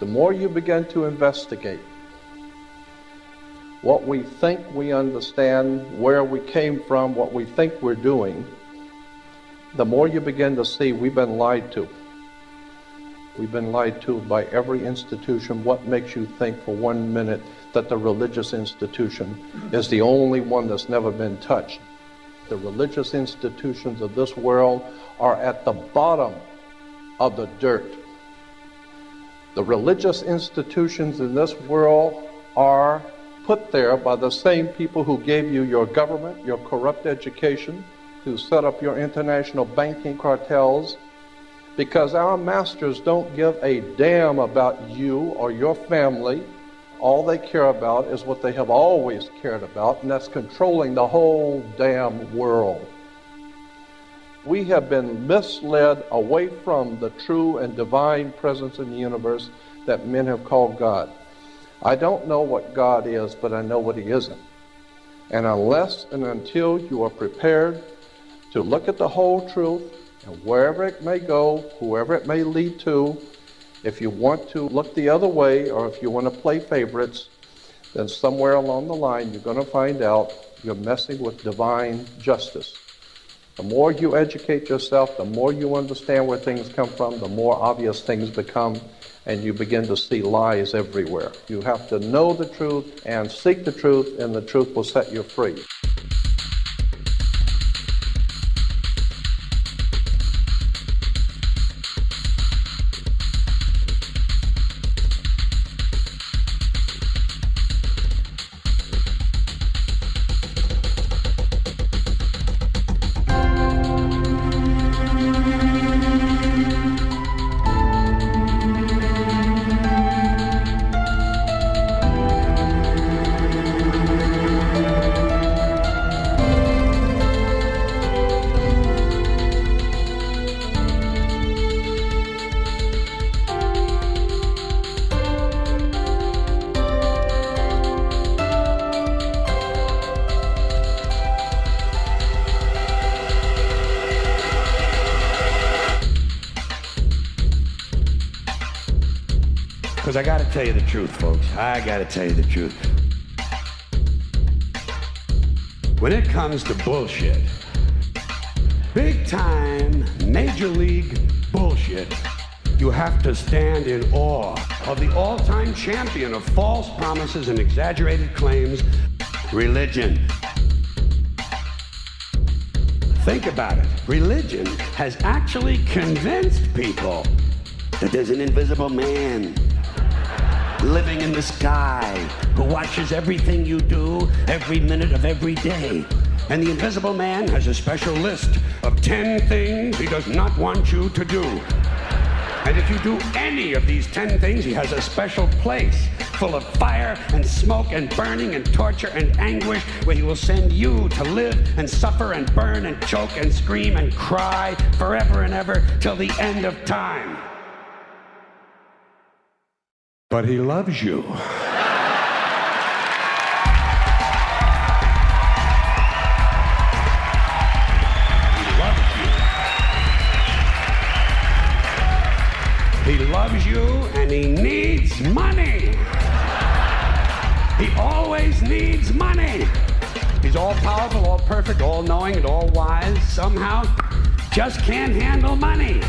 more you begin to investigate what we think we understand, where we came from, what we think we're doing, the more you begin to see we've been lied to. We've been lied to by every institution. What makes you think for 1 minute that the religious institution is the only one that's never been touched? The religious institutions of this world are at the bottom of the dirt. The religious institutions in this world are put there by the same people who gave you your government, your corrupt education, who set up your international banking cartels, because our masters don't give a damn about you or your family. All they care about is what they have always cared about, and that's controlling the whole damn world. We have been misled away from the true and divine presence in the universe that men have called God. I don't know what God is, but I know what he isn't. And unless and until you are prepared to look at the whole truth, and wherever it may go, whoever it may lead to, if you want to look the other way, or if you want to play favorites, then somewhere along the line you're going to find out you're messing with divine justice. The more you educate yourself, the more you understand where things come from, the more obvious things become, and you begin to see lies everywhere. You have to know the truth and seek the truth, and the truth will set you free. Because I gotta tell you the truth, folks. I gotta tell you the truth. When it comes to bullshit, big time, major league bullshit, you have to stand in awe of the all-time champion of false promises and exaggerated claims, religion. Think about it. Religion has actually convinced people that there's an invisible man living in the sky who watches everything you do every minute of every day. And the invisible man has a special list of 10 things he does not want you to do. And if you do any of these 10 things, he has a special place full of fire and smoke and burning and torture and anguish where he will send you to live and suffer and burn and choke and scream and cry forever and ever till the end of time. But he loves you. He loves you and he needs money. He always needs money. He's all powerful, all perfect, all knowing, and all wise. Somehow, just can't handle money.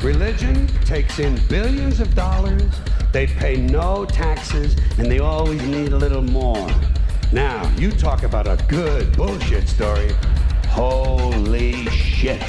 Religion takes in billions of dollars, they pay no taxes, and they always need a little more. Now, you talk about a good bullshit story. Holy shit.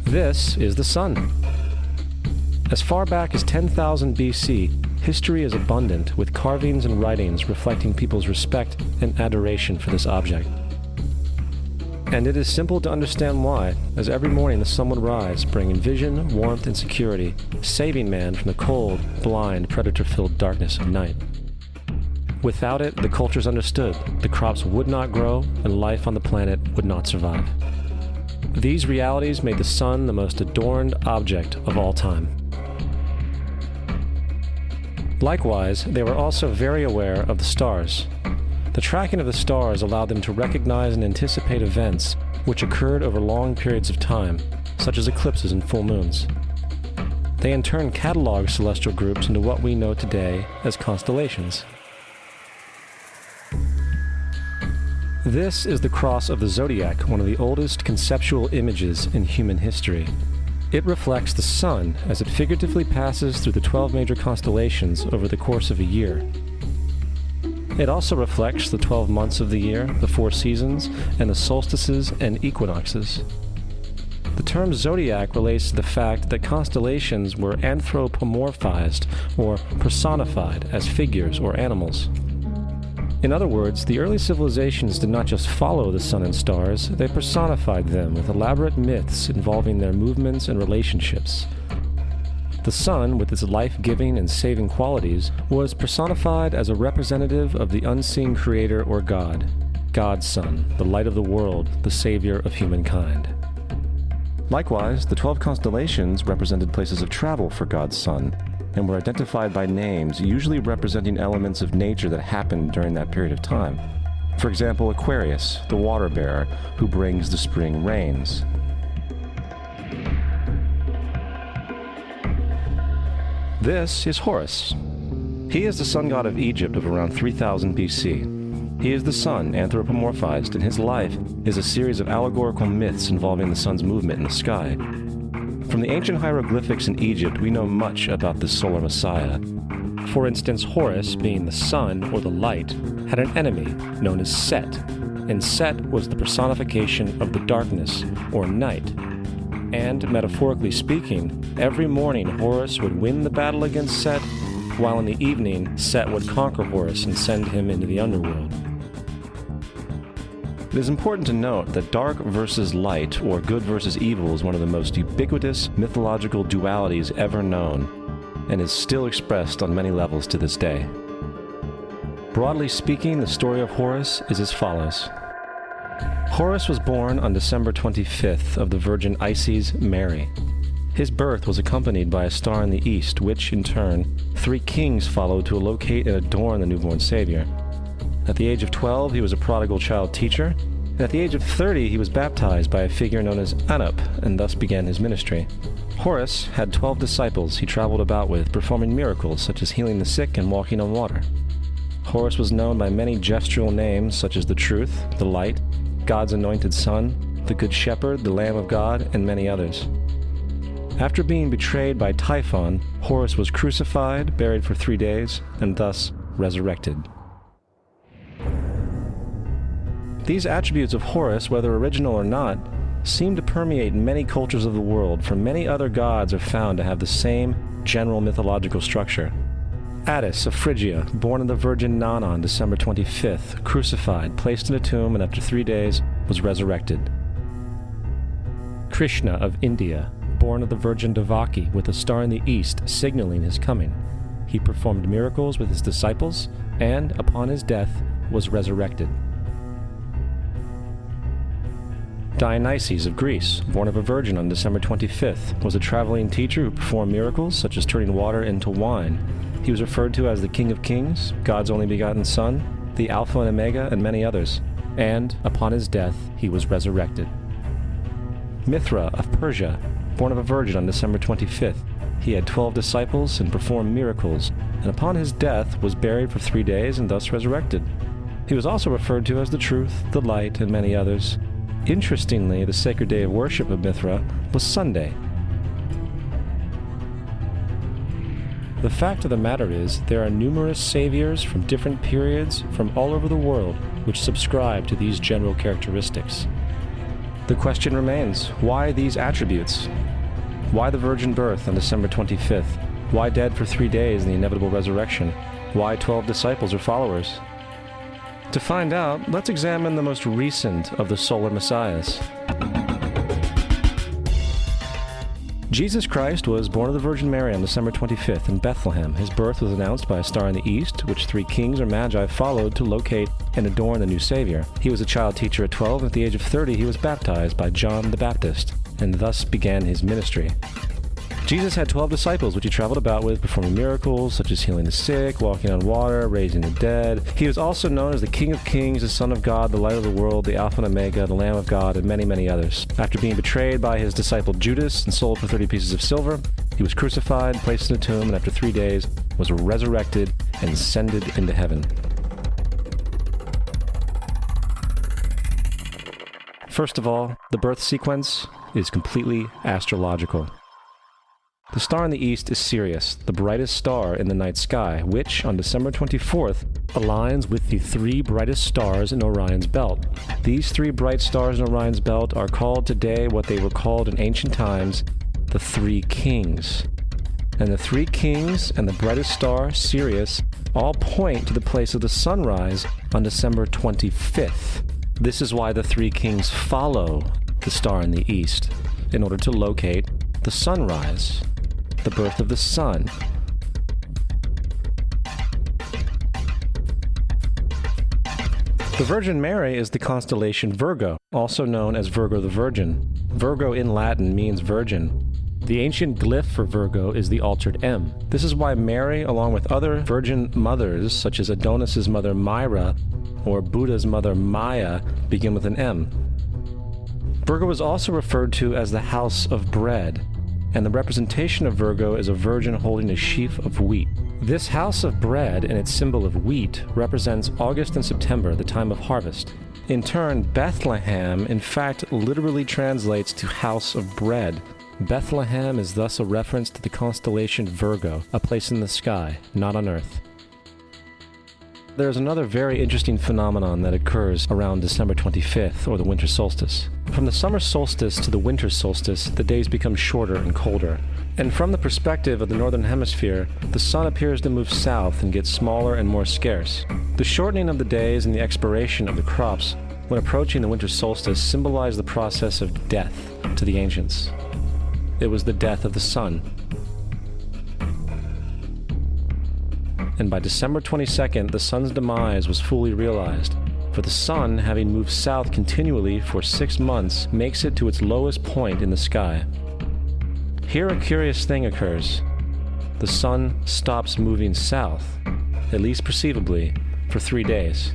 This is the sun. As far back as 10,000 BC, history is abundant with carvings and writings reflecting people's respect and adoration for this object. And it is simple to understand why, as every morning the sun would rise, bringing vision, warmth, and security, saving man from the cold, blind, predator-filled darkness of night. Without it, the cultures understood, the crops would not grow, and life on the planet would not survive. These realities made the sun the most adorned object of all time. Likewise, they were also very aware of the stars. The tracking of the stars allowed them to recognize and anticipate events which occurred over long periods of time, such as eclipses and full moons. They in turn cataloged celestial groups into what we know today as constellations. This is the cross of the zodiac, one of the oldest conceptual images in human history. It reflects the sun as it figuratively passes through the 12 major constellations over the course of a year. It also reflects the 12 months of the year, the 4 seasons, and the solstices and equinoxes. The term zodiac relates to the fact that constellations were anthropomorphized or personified as figures or animals. In other words, the early civilizations did not just follow the sun and stars, they personified them with elaborate myths involving their movements and relationships. The sun, with its life-giving and saving qualities, was personified as a representative of the unseen creator or God, God's Son, the light of the world, the savior of humankind. Likewise, the 12 constellations represented places of travel for God's Son, and were identified by names, usually representing elements of nature that happened during that period of time. For example, Aquarius, the water bearer, who brings the spring rains. This is Horus. He is the sun god of Egypt of around 3000 BC. He is the sun anthropomorphized, and his life is a series of allegorical myths involving the sun's movement in the sky. From the ancient hieroglyphics in Egypt, we know much about this solar messiah. For instance, Horus, being the sun or the light, had an enemy known as Set, and Set was the personification of the darkness or night. And, metaphorically speaking, every morning Horus would win the battle against Set, while in the evening Set would conquer Horus and send him into the underworld. It is important to note that dark versus light, or good versus evil, is one of the most ubiquitous mythological dualities ever known, and is still expressed on many levels to this day. Broadly speaking, the story of Horus is as follows. Horus was born on December 25th of the Virgin Isis Mary. His birth was accompanied by a star in the east, which, in turn, 3 kings followed to locate and adorn the newborn Savior. At the age of 12, he was a prodigal child teacher, and at the age of 30, he was baptized by a figure known as Anup, and thus began his ministry. Horus had 12 disciples he traveled about with, performing miracles such as healing the sick and walking on water. Horus was known by many gestural names such as the Truth, the Light, God's Anointed Son, the Good Shepherd, the Lamb of God, and many others. After being betrayed by Typhon, Horus was crucified, buried for 3 days, and thus resurrected. These attributes of Horus, whether original or not, seem to permeate many cultures of the world, for many other gods are found to have the same general mythological structure. Attis of Phrygia, born of the Virgin Nana on December 25th, crucified, placed in a tomb, and after 3 days was resurrected. Krishna of India, born of the Virgin Devaki, with a star in the east signaling his coming. He performed miracles with his disciples, and, upon his death, was resurrected. Dionysus of Greece, born of a virgin on December 25th, was a traveling teacher who performed miracles such as turning water into wine. He was referred to as the King of Kings, God's only begotten Son, the Alpha and Omega, and many others. And, upon his death, he was resurrected. Mithra of Persia, born of a virgin on December 25th, he had 12 disciples and performed miracles, and upon his death was buried for 3 days and thus resurrected. He was also referred to as the Truth, the Light, and many others. Interestingly, the sacred day of worship of Mithra was Sunday. The fact of the matter is, there are numerous saviors from different periods from all over the world which subscribe to these general characteristics. The question remains, why these attributes? Why the virgin birth on December 25th? Why dead for 3 days in the inevitable resurrection? Why 12 disciples or followers? To find out, let's examine the most recent of the solar messiahs. Jesus Christ was born of the Virgin Mary on December 25th in Bethlehem. His birth was announced by a star in the east, which 3 kings or magi followed to locate and adorn the new Savior. He was a child teacher at 12, and at the age of 30 he was baptized by John the Baptist, and thus began his ministry. Jesus had 12 disciples, which he traveled about with, performing miracles such as healing the sick, walking on water, raising the dead. He was also known as the King of Kings, the Son of God, the Light of the World, the Alpha and Omega, the Lamb of God, and many, many others. After being betrayed by his disciple Judas and sold for 30 pieces of silver, he was crucified, placed in a tomb, and after 3 days was resurrected and ascended into heaven. First of all, the birth sequence is completely astrological. The star in the east is Sirius, the brightest star in the night sky, which, on December 24th, aligns with the 3 brightest stars in Orion's belt. These 3 bright stars in Orion's belt are called today what they were called in ancient times, the 3 kings. And the 3 kings and the brightest star, Sirius, all point to the place of the sunrise on December 25th. This is why the 3 kings follow the star in the east, in order to locate the sunrise, the birth of the sun. The Virgin Mary is the constellation Virgo, also known as Virgo the Virgin. Virgo in Latin means virgin. The ancient glyph for Virgo is the altered M. This is why Mary, along with other virgin mothers, such as Adonis's mother Myra or Buddha's mother Maya, begin with an M. Virgo is also referred to as the house of bread, and the representation of Virgo is a virgin holding a sheaf of wheat. This house of bread and its symbol of wheat represents August and September, the time of harvest. In turn, Bethlehem, in fact, literally translates to house of bread. Bethlehem is thus a reference to the constellation Virgo, a place in the sky, not on earth. There's another very interesting phenomenon that occurs around December 25th, or the winter solstice. From the summer solstice to the winter solstice, the days become shorter and colder. And from the perspective of the northern hemisphere, the sun appears to move south and get smaller and more scarce. The shortening of the days and the expiration of the crops when approaching the winter solstice symbolize the process of death to the ancients. It was the death of the sun. And by December 22nd, the sun's demise was fully realized, for the sun, having moved south continually for 6 months, makes it to its lowest point in the sky. Here a curious thing occurs. The sun stops moving south, at least perceivably, for 3 days.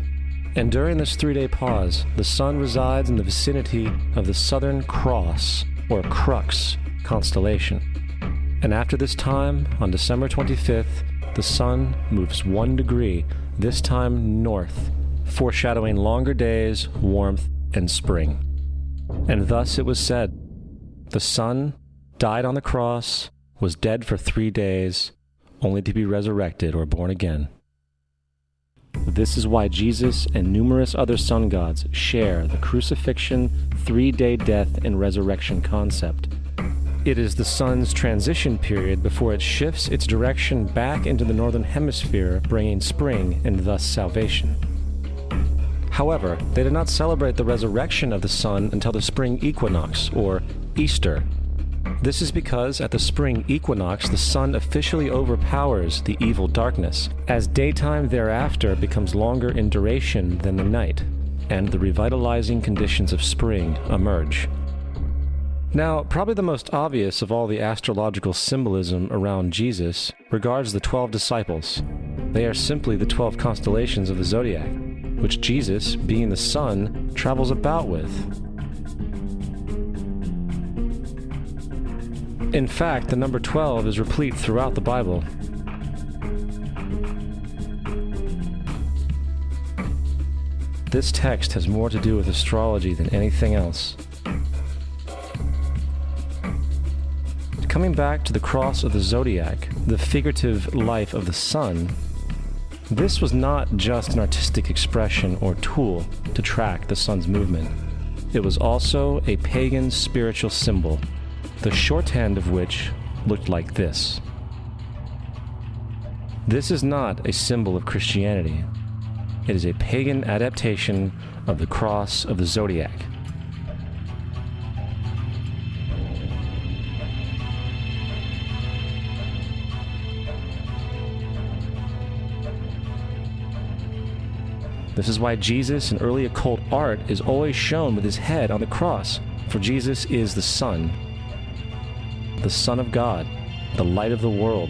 And during this 3-day pause, the sun resides in the vicinity of the Southern Cross, or Crux, constellation. And after this time, on December 25th, the sun moves 1 degree, this time north, foreshadowing longer days, warmth, and spring. And thus it was said, the sun died on the cross, was dead for 3 days, only to be resurrected or born again. This is why Jesus and numerous other sun gods share the crucifixion, 3-day death, and resurrection concept. It is the sun's transition period before it shifts its direction back into the northern hemisphere, bringing spring and thus salvation. However, they did not celebrate the resurrection of the sun until the spring equinox, or Easter. This is because at the spring equinox, the sun officially overpowers the evil darkness, as daytime thereafter becomes longer in duration than the night, and the revitalizing conditions of spring emerge. Now, probably the most obvious of all the astrological symbolism around Jesus regards the 12 disciples. They are simply the 12 constellations of the zodiac, which Jesus, being the sun, travels about with. In fact, the number 12 is replete throughout the Bible. This text has more to do with astrology than anything else. Coming back to the cross of the zodiac, the figurative life of the sun, this was not just an artistic expression or tool to track the sun's movement. It was also a pagan spiritual symbol, the shorthand of which looked like this. This is not a symbol of Christianity. It is a pagan adaptation of the cross of the zodiac. This is why Jesus in early occult art is always shown with his head on the cross, for Jesus is the Son of God, the light of the world,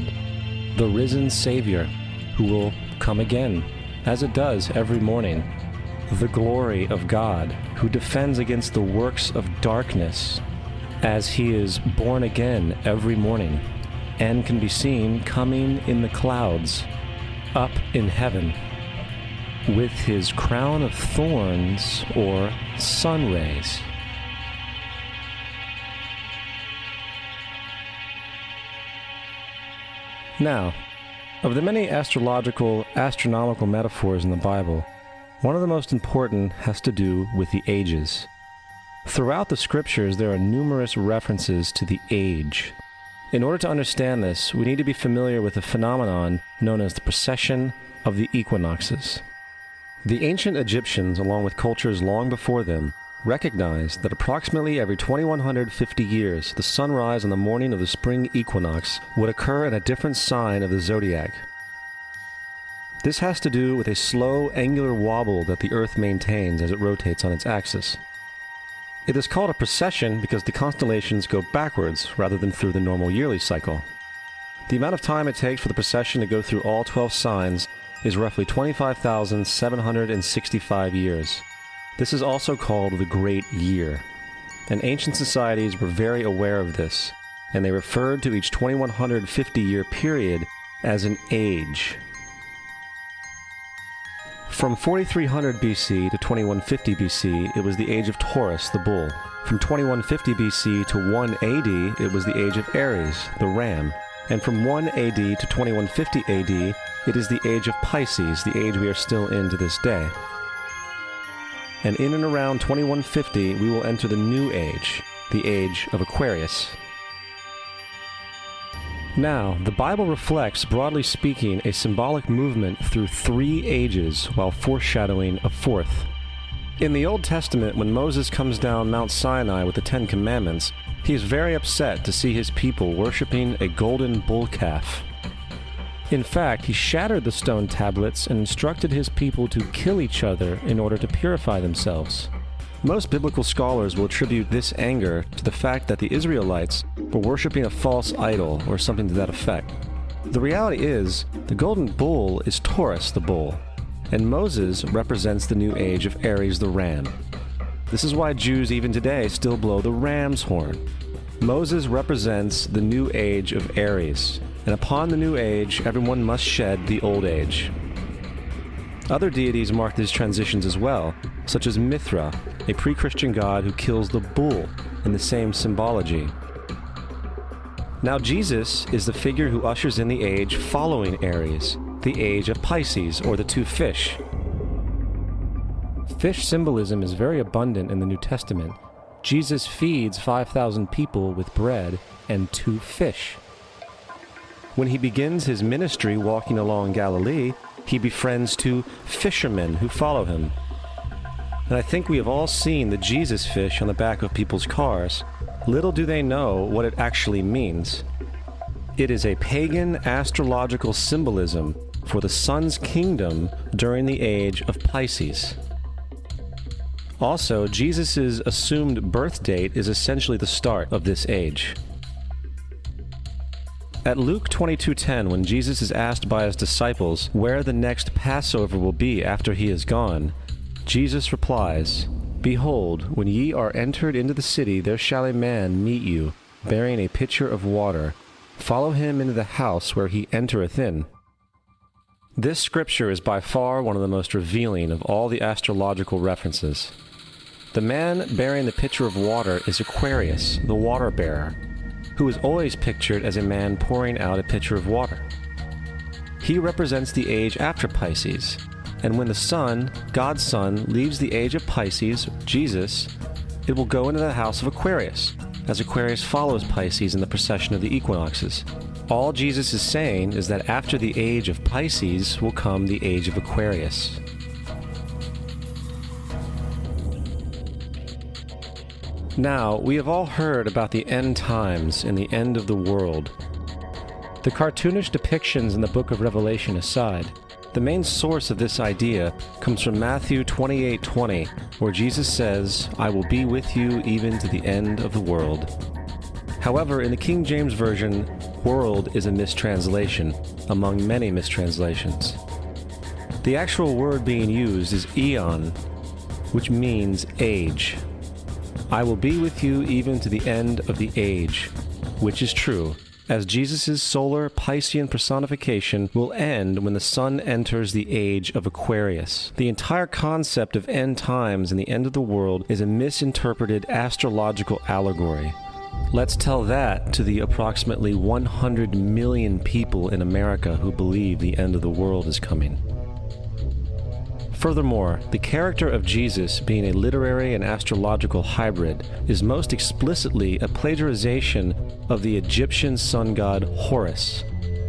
the risen Savior who will come again, as it does every morning, the glory of God who defends against the works of darkness as he is born again every morning and can be seen coming in the clouds up in heaven with his crown of thorns or sun rays. Now, of the many astronomical metaphors in the Bible, one of the most important has to do with the ages. Throughout the scriptures, there are numerous references to the age. In order to understand this, we need to be familiar with a phenomenon known as the precession of the equinoxes. The ancient Egyptians, along with cultures long before them, recognized that approximately every 2150 years, the sunrise on the morning of the spring equinox would occur in a different sign of the zodiac. This has to do with a slow, angular wobble that the Earth maintains as it rotates on its axis. It is called a precession because the constellations go backwards rather than through the normal yearly cycle. The amount of time it takes for the precession to go through all 12 signs is roughly 25,765 years. This is also called the Great Year, and ancient societies were very aware of this, and they referred to each 2150-year period as an age. From 4300 BC to 2150 BC, it was the age of Taurus, the bull. From 2150 BC to 1 AD, it was the age of Aries, the ram. And from 1 AD to 2150 AD, it is the age of Pisces, the age we are still in to this day. And in and around 2150, we will enter the new age, the age of Aquarius. Now, the Bible reflects, broadly speaking, a symbolic movement through 3 ages while foreshadowing a 4th. In the Old Testament, when Moses comes down Mount Sinai with the 10 Commandments, he is very upset to see his people worshiping a golden bull calf. In fact, he shattered the stone tablets and instructed his people to kill each other in order to purify themselves. Most biblical scholars will attribute this anger to the fact that the Israelites were worshiping a false idol or something to that effect. The reality is, the golden bull is Taurus the bull, and Moses represents the new age of Aries the ram. This is why Jews even today still blow the ram's horn. Moses represents the new age of Aries, and upon the new age, everyone must shed the old age. Other deities mark these transitions as well, such as Mithra, a pre-Christian god who kills the bull in the same symbology. Now Jesus is the figure who ushers in the age following Aries, the age of Pisces, or the 2 fish. Fish symbolism is very abundant in the New Testament. Jesus feeds 5,000 people with bread and 2 fish. When he begins his ministry walking along Galilee, he befriends 2 fishermen who follow him. And I think we have all seen the Jesus fish on the back of people's cars. Little do they know what it actually means. It is a pagan astrological symbolism for the sun's kingdom during the age of Pisces. Also, Jesus' assumed birth date is essentially the start of this age. At Luke 22:10, when Jesus is asked by his disciples where the next Passover will be after he is gone, Jesus replies, "Behold, when ye are entered into the city, there shall a man meet you, bearing a pitcher of water. Follow him into the house where he entereth in." This scripture is by far one of the most revealing of all the astrological references. The man bearing the pitcher of water is Aquarius, the water bearer, who is always pictured as a man pouring out a pitcher of water. He represents the age after Pisces, and when the sun, God's Son, leaves the age of Pisces, Jesus, it will go into the house of Aquarius, as Aquarius follows Pisces in the precession of the equinoxes. All Jesus is saying is that after the age of Pisces will come the age of Aquarius. Now, we have all heard about the end times and the end of the world. The cartoonish depictions in the book of Revelation aside, the main source of this idea comes from Matthew 28:20, where Jesus says, "I will be with you even to the end of the world." However, in the King James Version, world is a mistranslation, among many mistranslations. The actual word being used is eon, which means age. I will be with you even to the end of the age, which is true, as Jesus' solar Piscean personification will end when the sun enters the age of Aquarius. The entire concept of end times and the end of the world is a misinterpreted astrological allegory. Let's tell that to the approximately 100 million people in America who believe the end of the world is coming. Furthermore, the character of Jesus being a literary and astrological hybrid is most explicitly a plagiarization of the Egyptian sun god Horus.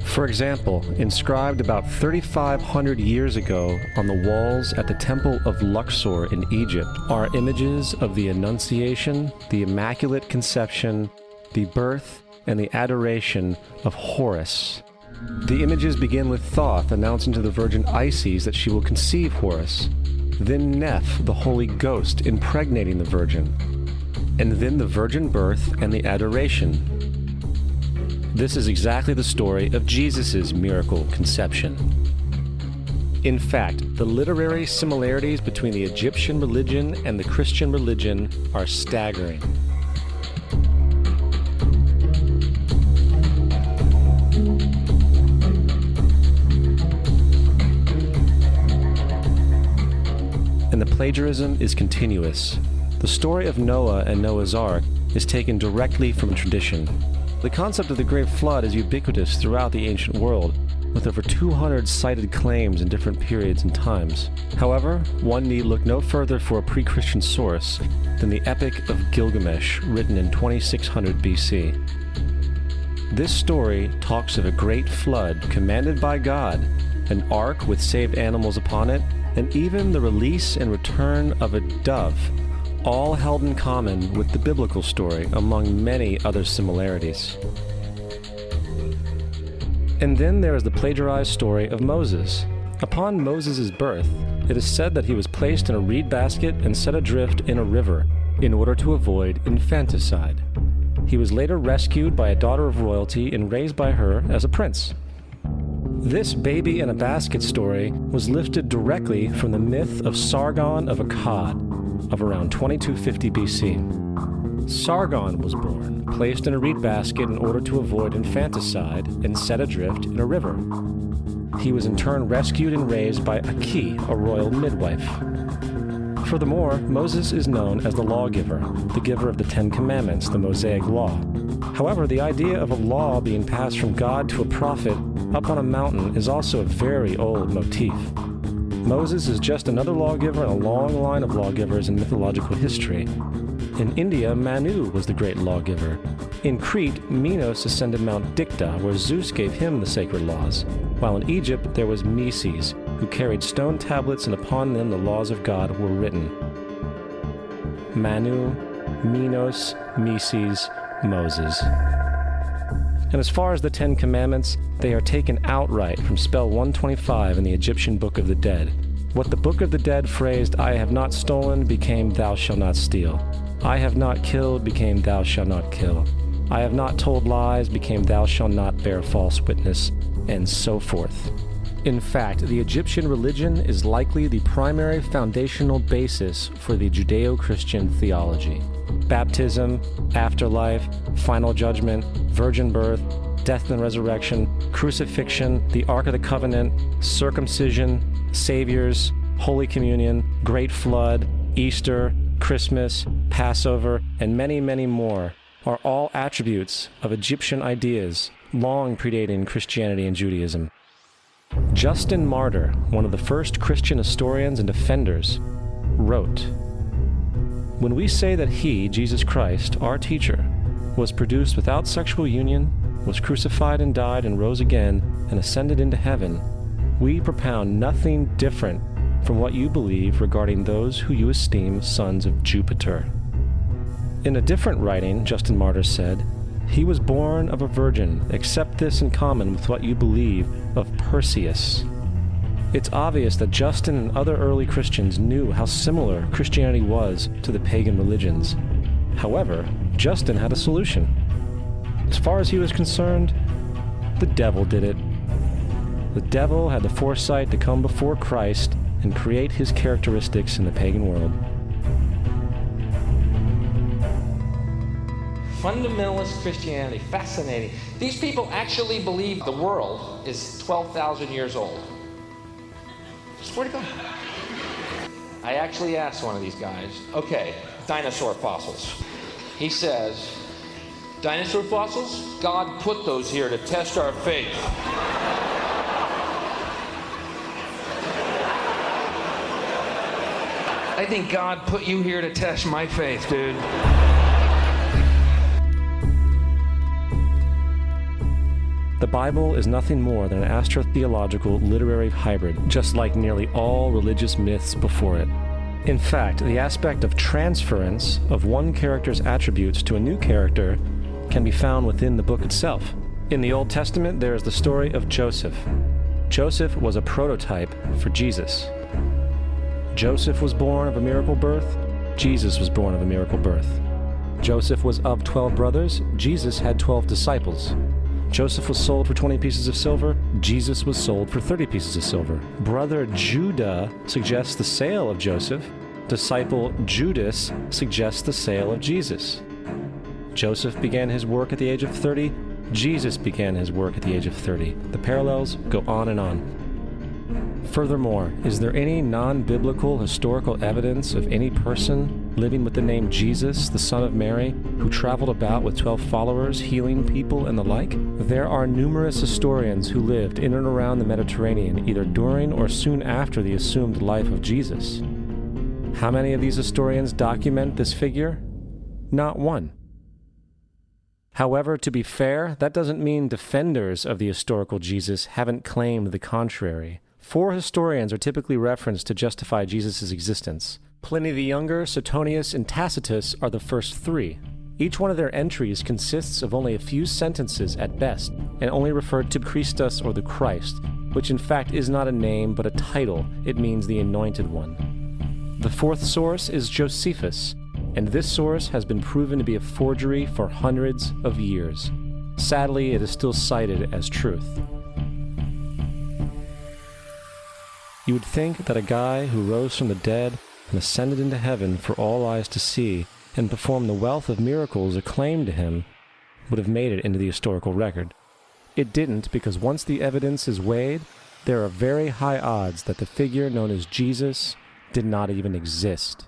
For example, inscribed about 3,500 years ago on the walls at the Temple of Luxor in Egypt are images of the Annunciation, the Immaculate Conception, the birth, and the adoration of Horus. The images begin with Thoth announcing to the Virgin Isis that she will conceive Horus, then Neph, the Holy Ghost, impregnating the Virgin, and then the virgin birth and the adoration. This is exactly the story of Jesus' miracle conception. In fact, the literary similarities between the Egyptian religion and the Christian religion are staggering. And the plagiarism is continuous. The story of Noah and Noah's Ark is taken directly from tradition. The concept of the Great Flood is ubiquitous throughout the ancient world, with over 200 cited claims in different periods and times. However, one need look no further for a pre-Christian source than the Epic of Gilgamesh, written in 2600 BC. This story talks of a great flood commanded by God, an ark with saved animals upon it, and even the release and return of a dove, all held in common with the biblical story, among many other similarities. And then there is the plagiarized story of Moses. Upon Moses' birth, it is said that he was placed in a reed basket and set adrift in a river in order to avoid infanticide. He was later rescued by a daughter of royalty and raised by her as a prince. This baby in a basket story was lifted directly from the myth of Sargon of Akkad of around 2250 BC. Sargon was born, placed in a reed basket in order to avoid infanticide, and set adrift in a river. He was in turn rescued and raised by Aki, a royal midwife. Furthermore, Moses is known as the lawgiver, the giver of the Ten Commandments, the Mosaic Law. However, the idea of a law being passed from God to a prophet up on a mountain is also a very old motif. Moses is just another lawgiver in a long line of lawgivers in mythological history. In India, Manu was the great lawgiver. In Crete, Minos ascended Mount Dicta, where Zeus gave him the sacred laws, while in Egypt there was Meses, who carried stone tablets and upon them the laws of God were written. Manu, Minos, Meses, Moses. And as far as the Ten Commandments, they are taken outright from spell 125 in the Egyptian Book of the Dead. What the Book of the Dead phrased, "I have not stolen," became "Thou shalt not steal." "I have not killed," became "Thou shalt not kill." "I have not told lies," became "Thou shalt not bear false witness," and so forth. In fact, the Egyptian religion is likely the primary foundational basis for the Judeo-Christian theology. Baptism, afterlife, final judgment, virgin birth, death and resurrection, crucifixion, the Ark of the Covenant, circumcision, saviors, Holy Communion, Great Flood, Easter, Christmas, Passover, and many, many more are all attributes of Egyptian ideas long predating Christianity and Judaism. Justin Martyr, one of the first Christian historians and defenders, wrote, "When we say that he, Jesus Christ, our teacher, was produced without sexual union, was crucified and died and rose again and ascended into heaven, we propound nothing different from what you believe regarding those who you esteem sons of Jupiter. In a different writing, Justin Martyr said, "He was born of a virgin, except this in common with what you believe of Perseus." It's obvious that Justin and other early Christians knew how similar Christianity was to the pagan religions. However, Justin had a solution. As far as he was concerned, the devil did it. The devil had the foresight to come before Christ and create his characteristics in the pagan world. Fundamentalist Christianity, fascinating. These people actually believe the world is 12,000 years old. Swear to God. I actually asked one of these guys, okay, dinosaur fossils. He says, dinosaur fossils? God put those here to test our faith. I think God put you here to test my faith, dude. The Bible is nothing more than an astrotheological literary hybrid, just like nearly all religious myths before it. In fact, the aspect of transference of one character's attributes to a new character can be found within the book itself. In the Old Testament, there is the story of Joseph. Joseph was a prototype for Jesus. Joseph was born of a miracle birth. Jesus was born of a miracle birth. Joseph was of 12 brothers. Jesus had 12 disciples. Joseph was sold for 20 pieces of silver. Jesus was sold for 30 pieces of silver. Brother Judah suggests the sale of Joseph. Disciple Judas suggests the sale of Jesus. Joseph began his work at the age of 30. Jesus began his work at the age of 30. The parallels go on and on. Furthermore, is there any non-biblical historical evidence of any person living with the name Jesus, the son of Mary, who traveled about with 12 followers, healing people and the like? There are numerous historians who lived in and around the Mediterranean, either during or soon after the assumed life of Jesus. How many of these historians document this figure? Not one. However, to be fair, that doesn't mean defenders of the historical Jesus haven't claimed the contrary. 4 historians are typically referenced to justify Jesus' existence. Pliny the Younger, Suetonius, and Tacitus are the first 3. Each one of their entries consists of only a few sentences at best, and only referred to Christus or the Christ, which in fact is not a name but a title. It means the Anointed One. The 4th source is Josephus, and this source has been proven to be a forgery for hundreds of years. Sadly, it is still cited as truth. You would think that a guy who rose from the dead and ascended into heaven for all eyes to see and performed the wealth of miracles acclaimed to him would have made it into the historical record. It didn't, because once the evidence is weighed, there are very high odds that the figure known as Jesus did not even exist.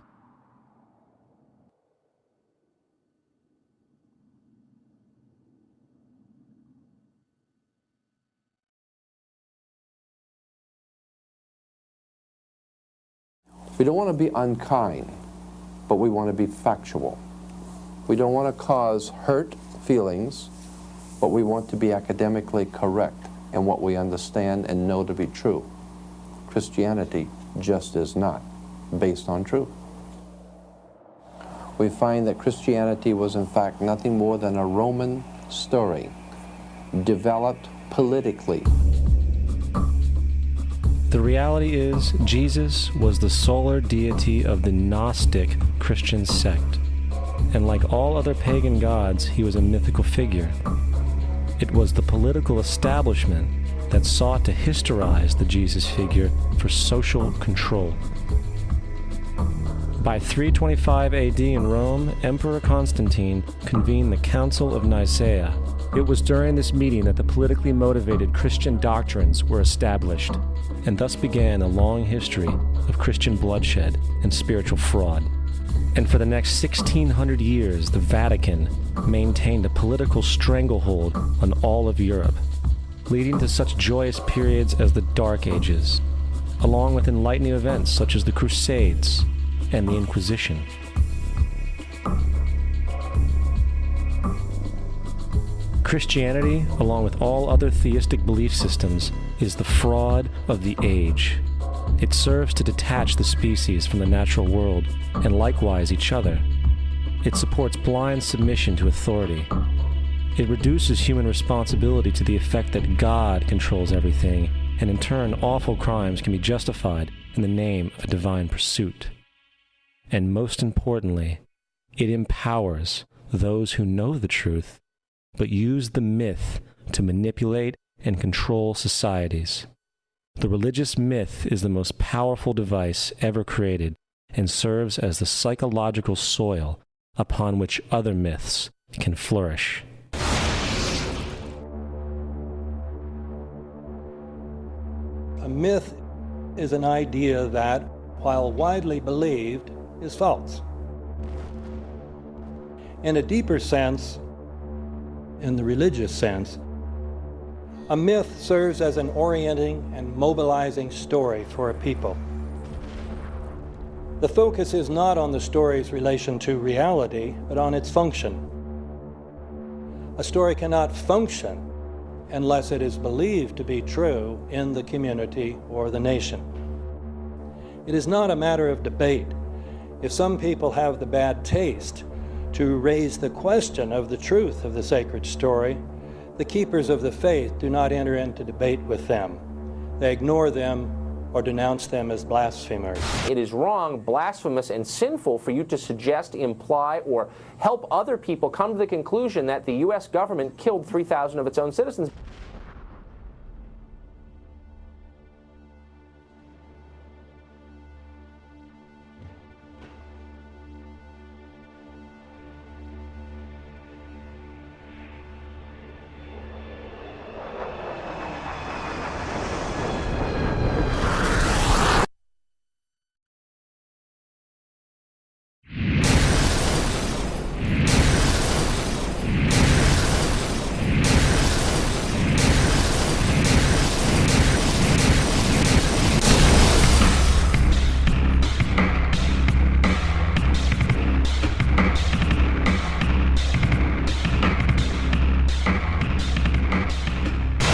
We don't want to be unkind, but we want to be factual. We don't want to cause hurt feelings, but we want to be academically correct in what we understand and know to be true. Christianity just is not based on truth. We find that Christianity was in fact nothing more than a Roman story, developed politically. The reality is, Jesus was the solar deity of the Gnostic Christian sect, and like all other pagan gods, he was a mythical figure. It was the political establishment that sought to historize the Jesus figure for social control. By 325 AD in Rome, Emperor Constantine convened the Council of Nicaea. It was during this meeting that the politically motivated Christian doctrines were established, and thus began a long history of Christian bloodshed and spiritual fraud. And for the next 1600 years, the Vatican maintained a political stranglehold on all of Europe, leading to such joyous periods as the Dark Ages, along with enlightening events such as the Crusades and the Inquisition. Christianity, along with all other theistic belief systems, is the fraud of the age. It serves to detach the species from the natural world, and likewise each other. It supports blind submission to authority. It reduces human responsibility to the effect that God controls everything, and in turn awful crimes can be justified in the name of a divine pursuit. And most importantly, it empowers those who know the truth, but use the myth to manipulate and control societies. The religious myth is the most powerful device ever created and serves as the psychological soil upon which other myths can flourish. A myth is an idea that, while widely believed, is false. In a deeper sense, in the religious sense, a myth serves as an orienting and mobilizing story for a people. The focus is not on the story's relation to reality, but on its function. A story cannot function unless it is believed to be true in the community or the nation. It is not a matter of debate. If some people have the bad taste to raise the question of the truth of the sacred story, the keepers of the faith do not enter into debate with them. They ignore them or denounce them as blasphemers. It is wrong, blasphemous, and sinful for you to suggest, imply, or help other people come to the conclusion that the U.S. government killed 3,000 of its own citizens.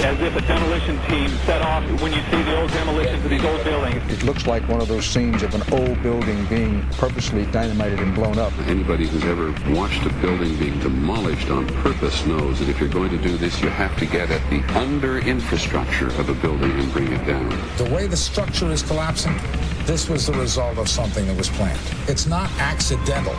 As if a demolition team set off when you see the old demolitions of these old buildings. It looks like one of those scenes of an old building being purposely dynamited and blown up. Anybody who's ever watched a building being demolished on purpose knows that if you're going to do this, you have to get at the under-infrastructure of a building and bring it down. The way the structure is collapsing, this was the result of something that was planned. It's not accidental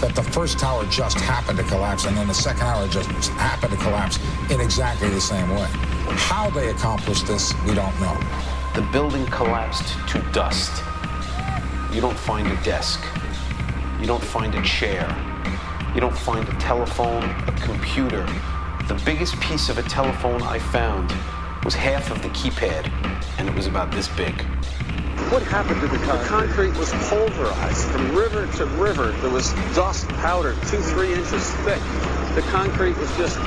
that the first tower just happened to collapse and then the second tower just happened to collapse in exactly the same way. How they accomplished this, we don't know. The building collapsed to dust. You don't find a desk. You don't find a chair. You don't find a telephone, a computer. The biggest piece of a telephone I found was half of the keypad, and it was about this big. What happened to the concrete? The concrete was pulverized from river to river. There was dust powder 2-3 inches thick. The concrete was just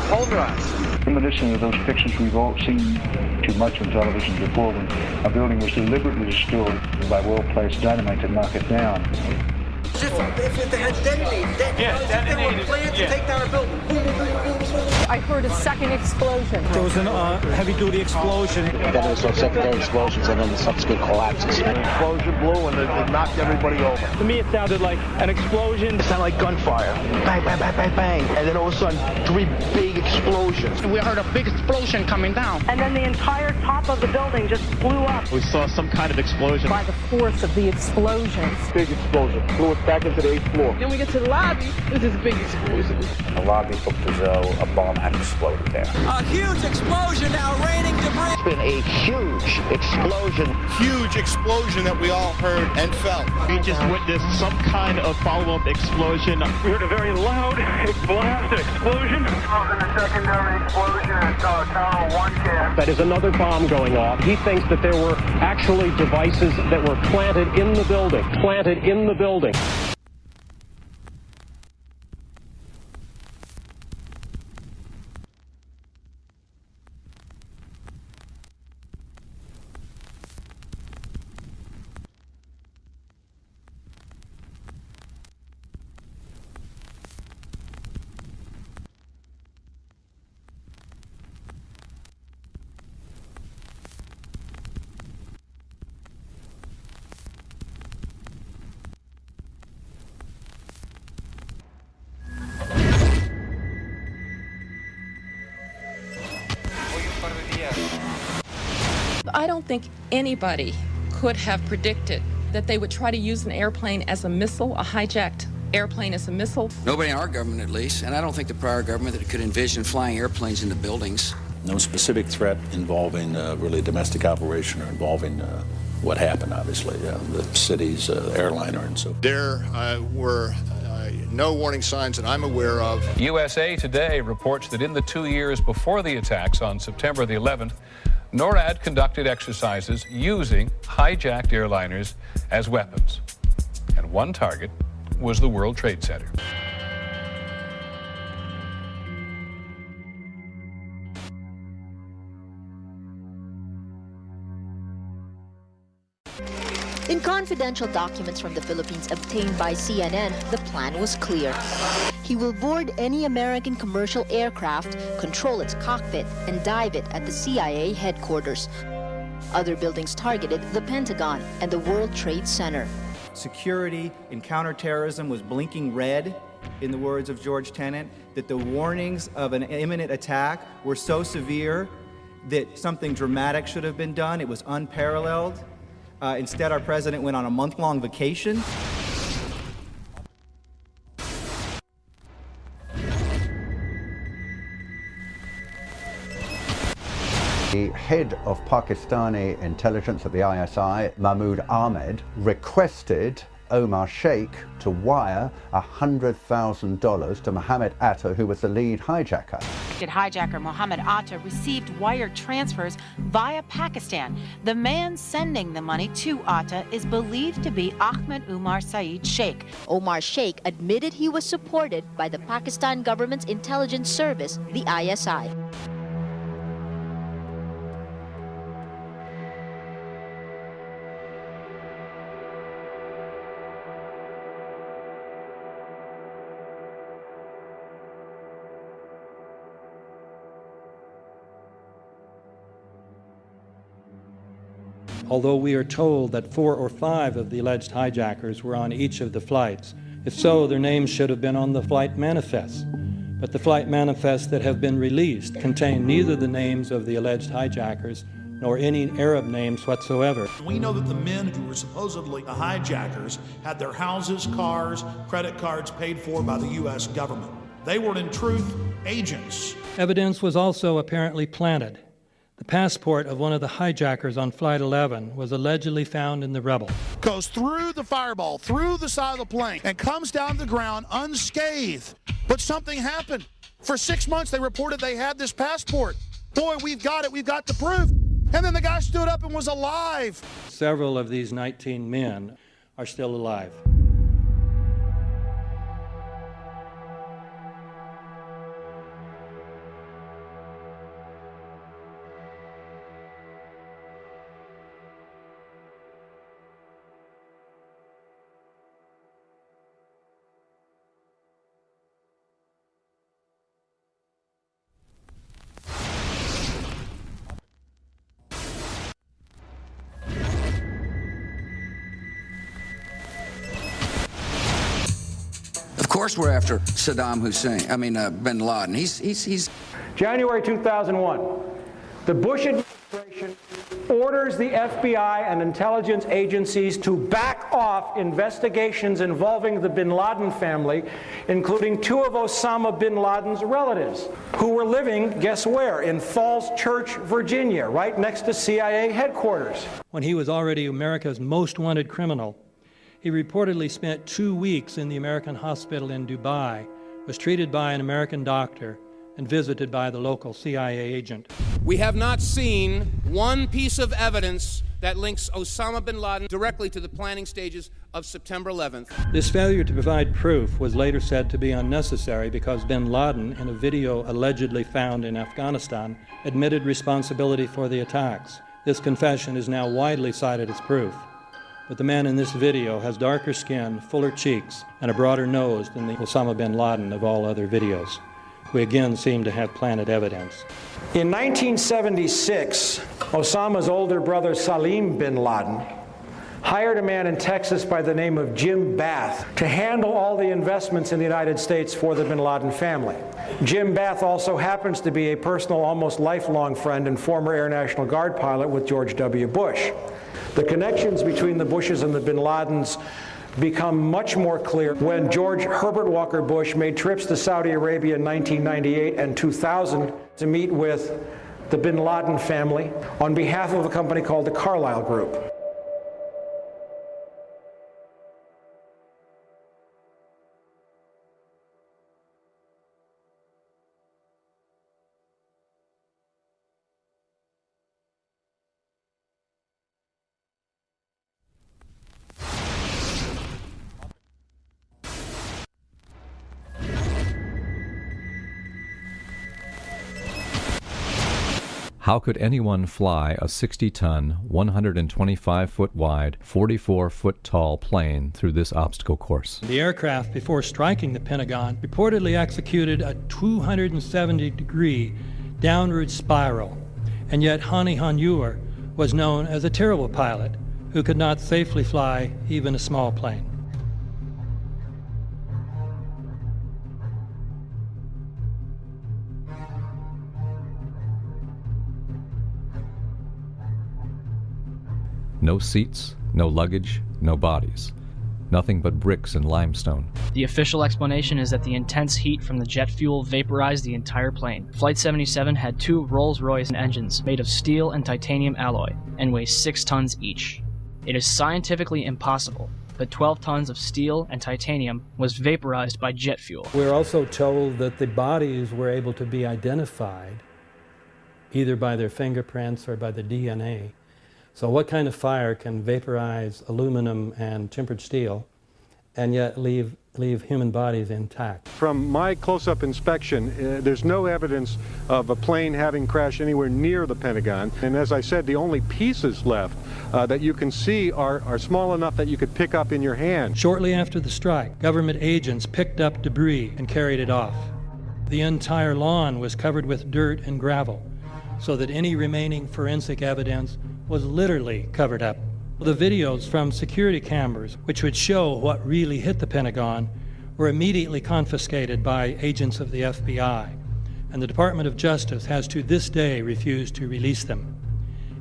pulverized. Reminiscent of those pictures we've all seen too much on television before, when a building was deliberately destroyed by well-placed dynamite to knock it down. If they had detonated, they were planned to take down a building. I heard a second explosion. There was a heavy-duty explosion. Then there was those secondary explosions and then the subsequent collapses. An explosion blew and it knocked everybody over. To me, it sounded like an explosion. It sounded like gunfire. Bang, bang, bang, bang, bang. And then all of a sudden, 3 big explosions. We heard a big explosion coming down. And then the entire top of the building just blew up. We saw some kind of explosion. By the force of the explosion. Big explosion. Blew it back into the 8th floor. Then we get to the lobby. This is a big explosion. The lobby looked as though a bomb had exploded there. A huge explosion now raining debris. It's been a huge explosion. Huge explosion that we all heard and felt. We just witnessed some kind of follow-up explosion. We heard a very loud blast explosion. And a secondary explosion at Tower 1 camp. That is another bomb going off. He thinks that there were actually devices that were planted in the building. Planted in the building. I don't think anybody could have predicted that they would try to use an airplane as a missile, a hijacked airplane as a missile. Nobody in our government, at least, and I don't think the prior government that could envision flying airplanes into buildings. No specific threat involving really a domestic operation or involving what happened, obviously, the city's airliner and so. There were no warning signs that I'm aware of. USA Today reports that in the 2 years before the attacks on September the 11th, NORAD conducted exercises using hijacked airliners as weapons. And one target was the World Trade Center. In confidential documents from the Philippines obtained by CNN, the plan was clear. He will board any American commercial aircraft, control its cockpit, and dive it at the CIA headquarters. Other buildings targeted the Pentagon and the World Trade Center. Security in counterterrorism was blinking red, in the words of George Tenet, that the warnings of an imminent attack were so severe that something dramatic should have been done. It was unparalleled. Instead, our president went on a month-long vacation. The head of Pakistani intelligence at the ISI, Mahmoud Ahmed, requested Omar Sheikh to wire $100,000 to Mohammed Atta, who was the lead hijacker. Hijacker Mohammed Atta received wire transfers via Pakistan. The man sending the money to Atta is believed to be Ahmed Umar Saeed Sheikh. Omar Sheikh admitted he was supported by the Pakistan government's intelligence service, the ISI. Although we are told that 4 or 5 of the alleged hijackers were on each of the flights. If so, their names should have been on the flight manifests. But the flight manifests that have been released contain neither the names of the alleged hijackers nor any Arab names whatsoever. We know that the men who were supposedly the hijackers had their houses, cars, credit cards paid for by the U.S. government. They were, in truth, agents. Evidence was also apparently planted. The passport of one of the hijackers on Flight 11 was allegedly found in the rubble. Goes through the fireball, through the side of the plane, and comes down the ground unscathed. But something happened. For 6 months, they reported they had this passport. Boy, we've got it, we've got the proof. And then the guy stood up and was alive. Several of these 19 men are still alive. Of course we're after Saddam Hussein, bin Laden. He's... January 2001, the Bush administration orders the FBI and intelligence agencies to back off investigations involving the bin Laden family, including 2 of Osama bin Laden's relatives, who were living, guess where, in Falls Church, Virginia, right next to CIA headquarters. When he was already America's most wanted criminal, he reportedly spent 2 weeks in the American hospital in Dubai, was treated by an American doctor, and visited by the local CIA agent. We have not seen one piece of evidence that links Osama bin Laden directly to the planning stages of September 11th. This failure to provide proof was later said to be unnecessary because bin Laden, in a video allegedly found in Afghanistan, admitted responsibility for the attacks. This confession is now widely cited as proof. But the man in this video has darker skin, fuller cheeks, and a broader nose than the Osama bin Laden of all other videos. We again seem to have planted evidence. In 1976, Osama's older brother Salim bin Laden hired a man in Texas by the name of Jim Bath to handle all the investments in the United States for the bin Laden family. Jim Bath also happens to be a personal, almost lifelong friend and former Air National Guard pilot with George W. Bush. The connections between the Bushes and the bin Ladens become much more clear when George Herbert Walker Bush made trips to Saudi Arabia in 1998 and 2000 to meet with the bin Laden family on behalf of a company called the Carlyle Group. How could anyone fly a 60-ton, 125-foot wide, 44-foot tall plane through this obstacle course? The aircraft, before striking the Pentagon, reportedly executed a 270-degree downward spiral, and yet Hani Hanjour was known as a terrible pilot who could not safely fly even a small plane. No seats, no luggage, no bodies. Nothing but bricks and limestone. The official explanation is that the intense heat from the jet fuel vaporized the entire plane. Flight 77 had 2 Rolls-Royce engines made of steel and titanium alloy and weigh 6 tons each. It is scientifically impossible, but 12 tons of steel and titanium was vaporized by jet fuel. We're also told that the bodies were able to be identified either by their fingerprints or by the DNA. So what kind of fire can vaporize aluminum and tempered steel and yet leave human bodies intact? From my close-up inspection, there's no evidence of a plane having crashed anywhere near the Pentagon. And as I said, the only pieces left that you can see are small enough that you could pick up in your hand. Shortly after the strike, government agents picked up debris and carried it off. The entire lawn was covered with dirt and gravel, so that any remaining forensic evidence was literally covered up. The videos from security cameras, which would show what really hit the Pentagon, were immediately confiscated by agents of the FBI, and the Department of Justice has to this day refused to release them.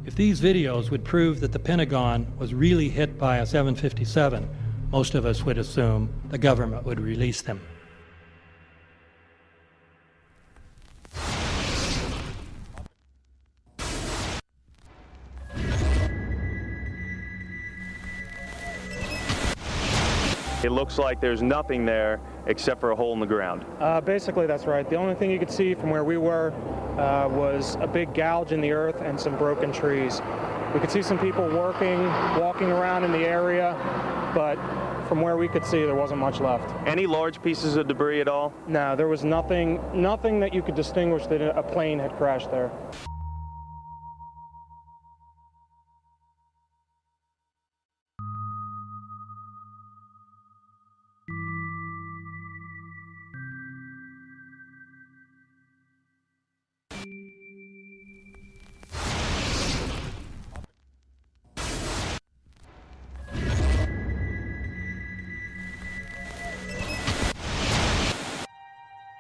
If these videos would prove that the Pentagon was really hit by a 757, most of us would assume the government would release them. It looks like there's nothing there except for a hole in the ground. Basically, that's right. The only thing you could see from where we were was a big gouge in the earth and some broken trees. We could see some people walking around in the area, but from where we could see, there wasn't much left. Any large pieces of debris at all? No, there was nothing that you could distinguish that a plane had crashed there.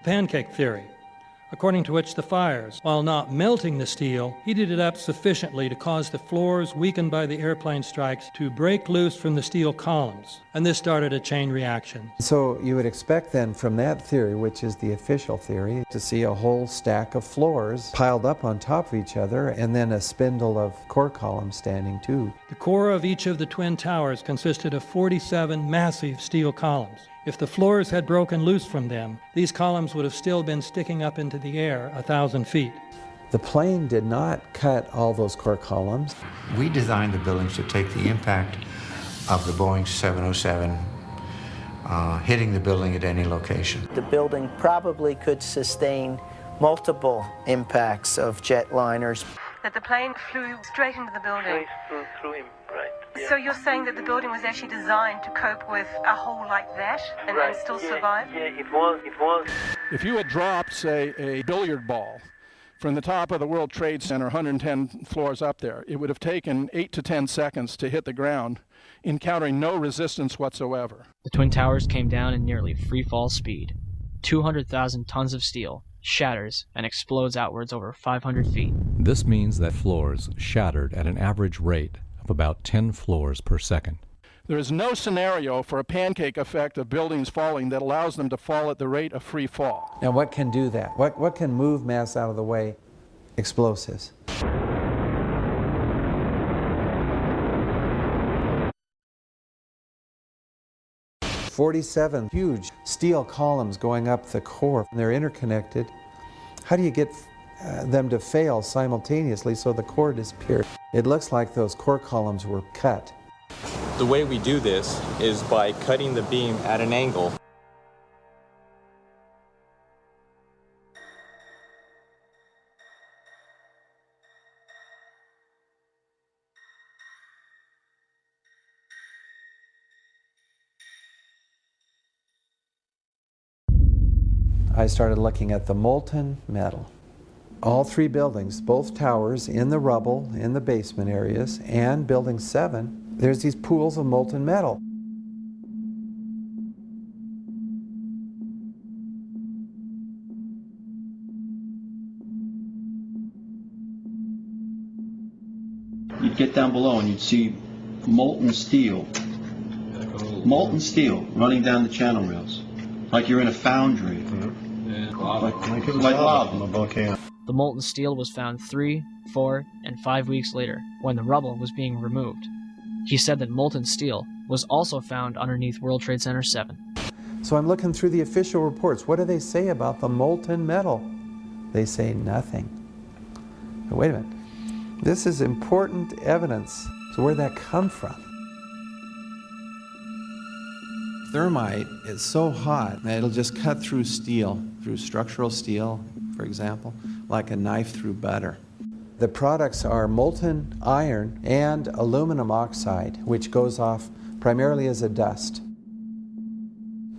Pancake theory, according to which the fires, while not melting the steel, heated it up sufficiently to cause the floors weakened by the airplane strikes to break loose from the steel columns, and this started a chain reaction. So you would expect then from that theory, which is the official theory, to see a whole stack of floors piled up on top of each other and then a spindle of core columns standing too. The core of each of the twin towers consisted of 47 massive steel columns. If the floors had broken loose from them, these columns would have still been sticking up into the air 1,000 feet. The plane did not cut all those core columns. We designed the buildings to take the impact of the Boeing 707 hitting the building at any location. The building probably could sustain multiple impacts of jetliners. That the plane flew straight into the building. Through him, right. Yeah. So you're saying that the building was actually designed to cope with a hole like that and still survive? Yeah, it was. If you had dropped, say, a billiard ball From the top of the World Trade Center, 110 floors up there, it would have taken 8 to 10 seconds to hit the ground, encountering no resistance whatsoever. The Twin Towers came down in nearly free-fall speed. 200,000 tons of steel shatters and explodes outwards over 500 feet. This means that floors shattered at an average rate of about 10 floors per second. There is no scenario for a pancake effect of buildings falling that allows them to fall at the rate of free fall. Now what can do that? What can move mass out of the way? Explosives. "47 huge steel columns going up the core. They're interconnected. How do you get them to fail simultaneously so the core disappears? It looks like those core columns were cut. The way we do this is by cutting the beam at an angle. I started looking at the molten metal. All three buildings, both towers in the rubble, in the basement areas, and Building 7, there's these pools of molten metal. You'd get down below and you'd see molten steel running down the channel rails, like you're in a foundry. Like lava. A volcano. The molten steel was found 3, 4, and 5 weeks later, when the rubble was being removed. He said that molten steel was also found underneath World Trade Center 7. So I'm looking through the official reports. What do they say about the molten metal? They say nothing. But wait a minute. This is important evidence. So where'd that come from? Thermite is so hot that it'll just cut through steel, through structural steel, for example, like a knife through butter. The products are molten iron and aluminum oxide, which goes off primarily as a dust.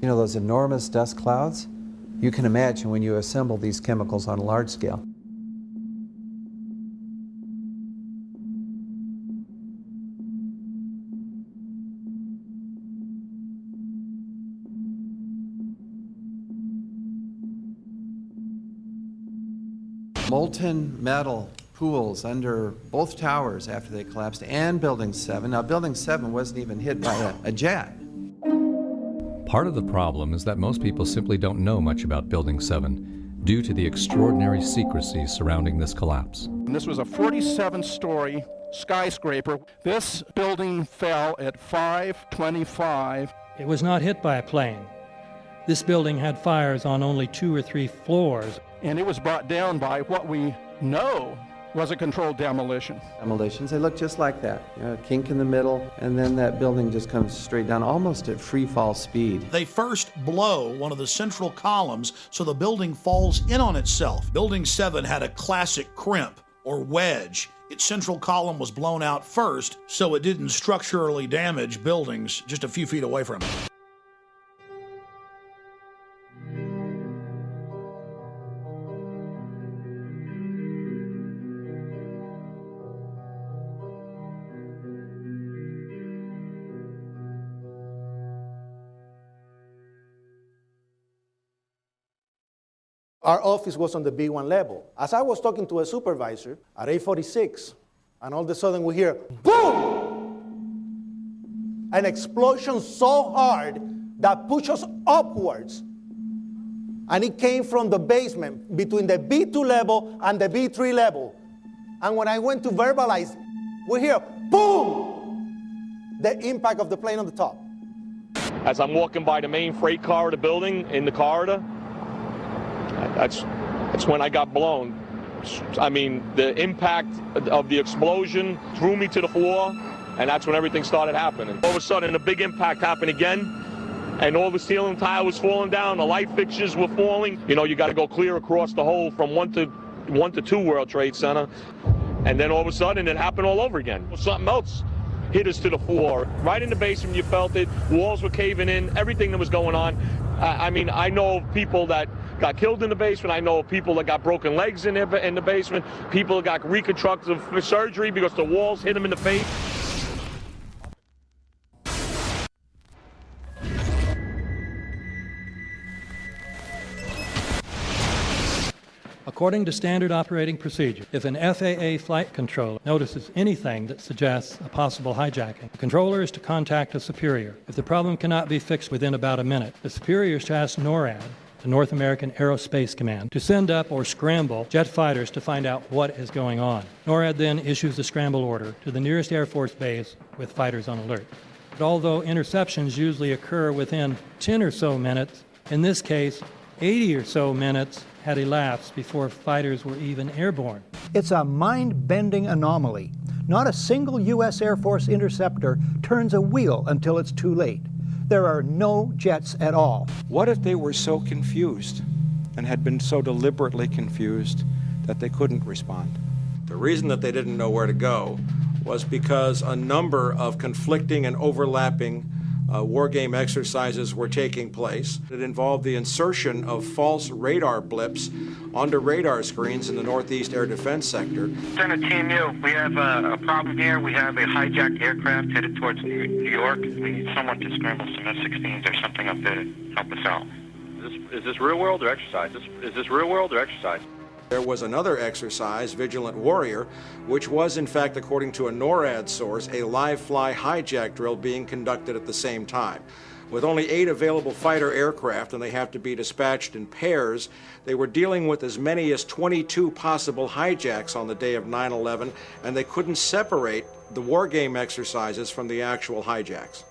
You know those enormous dust clouds? You can imagine when you assemble these chemicals on a large scale. Molten metal pools under both towers after they collapsed, and Building 7. Now, Building 7 wasn't even hit by a jet. Part of the problem is that most people simply don't know much about Building 7 due to the extraordinary secrecy surrounding this collapse. And this was a 47-story skyscraper. This building fell at 5:25. It was not hit by a plane. This building had fires on only 2 or 3 floors. And it was brought down by what we know was a controlled demolition. Demolitions, they look just like that. You know, a kink in the middle, and then that building just comes straight down, almost at free fall speed. They first blow one of the central columns so the building falls in on itself. Building 7 had a classic crimp or wedge. Its central column was blown out first, so it didn't structurally damage buildings just a few feet away from it. Our office was on the B1 level. As I was talking to a supervisor at 8:46, and all of a sudden we hear, boom! An explosion so hard that pushed us upwards. And it came from the basement between the B2 level and the B3 level. And when I went to verbalize, we hear, boom! The impact of the plane on the top. As I'm walking by the main freight corridor building in the corridor, that's when I got blown. I mean, the impact of the explosion threw me to the floor, and that's when everything started happening. All of a sudden, a big impact happened again, and all the ceiling tile was falling down, the light fixtures were falling. You know, you got to go clear across the whole from 1 to 2 World Trade Center, and then all of a sudden, it happened all over again. Something else hit us to the floor. Right in the basement, you felt it. Walls were caving in, everything that was going on. I mean, I know of people that got killed in the basement. I know of people that got broken legs in the basement. People that got reconstructive surgery because the walls hit them in the face. According to standard operating procedure, if an FAA flight controller notices anything that suggests a possible hijacking, the controller is to contact a superior. If the problem cannot be fixed within about a minute, the superior is to ask NORAD, the North American Aerospace Command, to send up or scramble jet fighters to find out what is going on. NORAD then issues the scramble order to the nearest Air Force base with fighters on alert. But although interceptions usually occur within 10 or so minutes, in this case, 80 or so minutes had elapsed before fighters were even airborne. It's a mind-bending anomaly. Not a single U.S. Air Force interceptor turns a wheel until it's too late. There are no jets at all. What if they were so confused and had been so deliberately confused that they couldn't respond? The reason that they didn't know where to go was because a number of conflicting and overlapping war game exercises were taking place. It involved the insertion of false radar blips onto radar screens in the Northeast Air Defense Sector. Center Team U, we have a problem here. We have a hijacked aircraft headed towards New York. We need someone to scramble some F-16s or something up there to help us out. Is this real world or exercise? Is this real world or exercise? There was another exercise, Vigilant Warrior, which was in fact, according to a NORAD source, a live-fly hijack drill being conducted at the same time. With only 8 available fighter aircraft, and they have to be dispatched in pairs, they were dealing with as many as 22 possible hijacks on the day of 9/11, and they couldn't separate the war game exercises from the actual hijacks.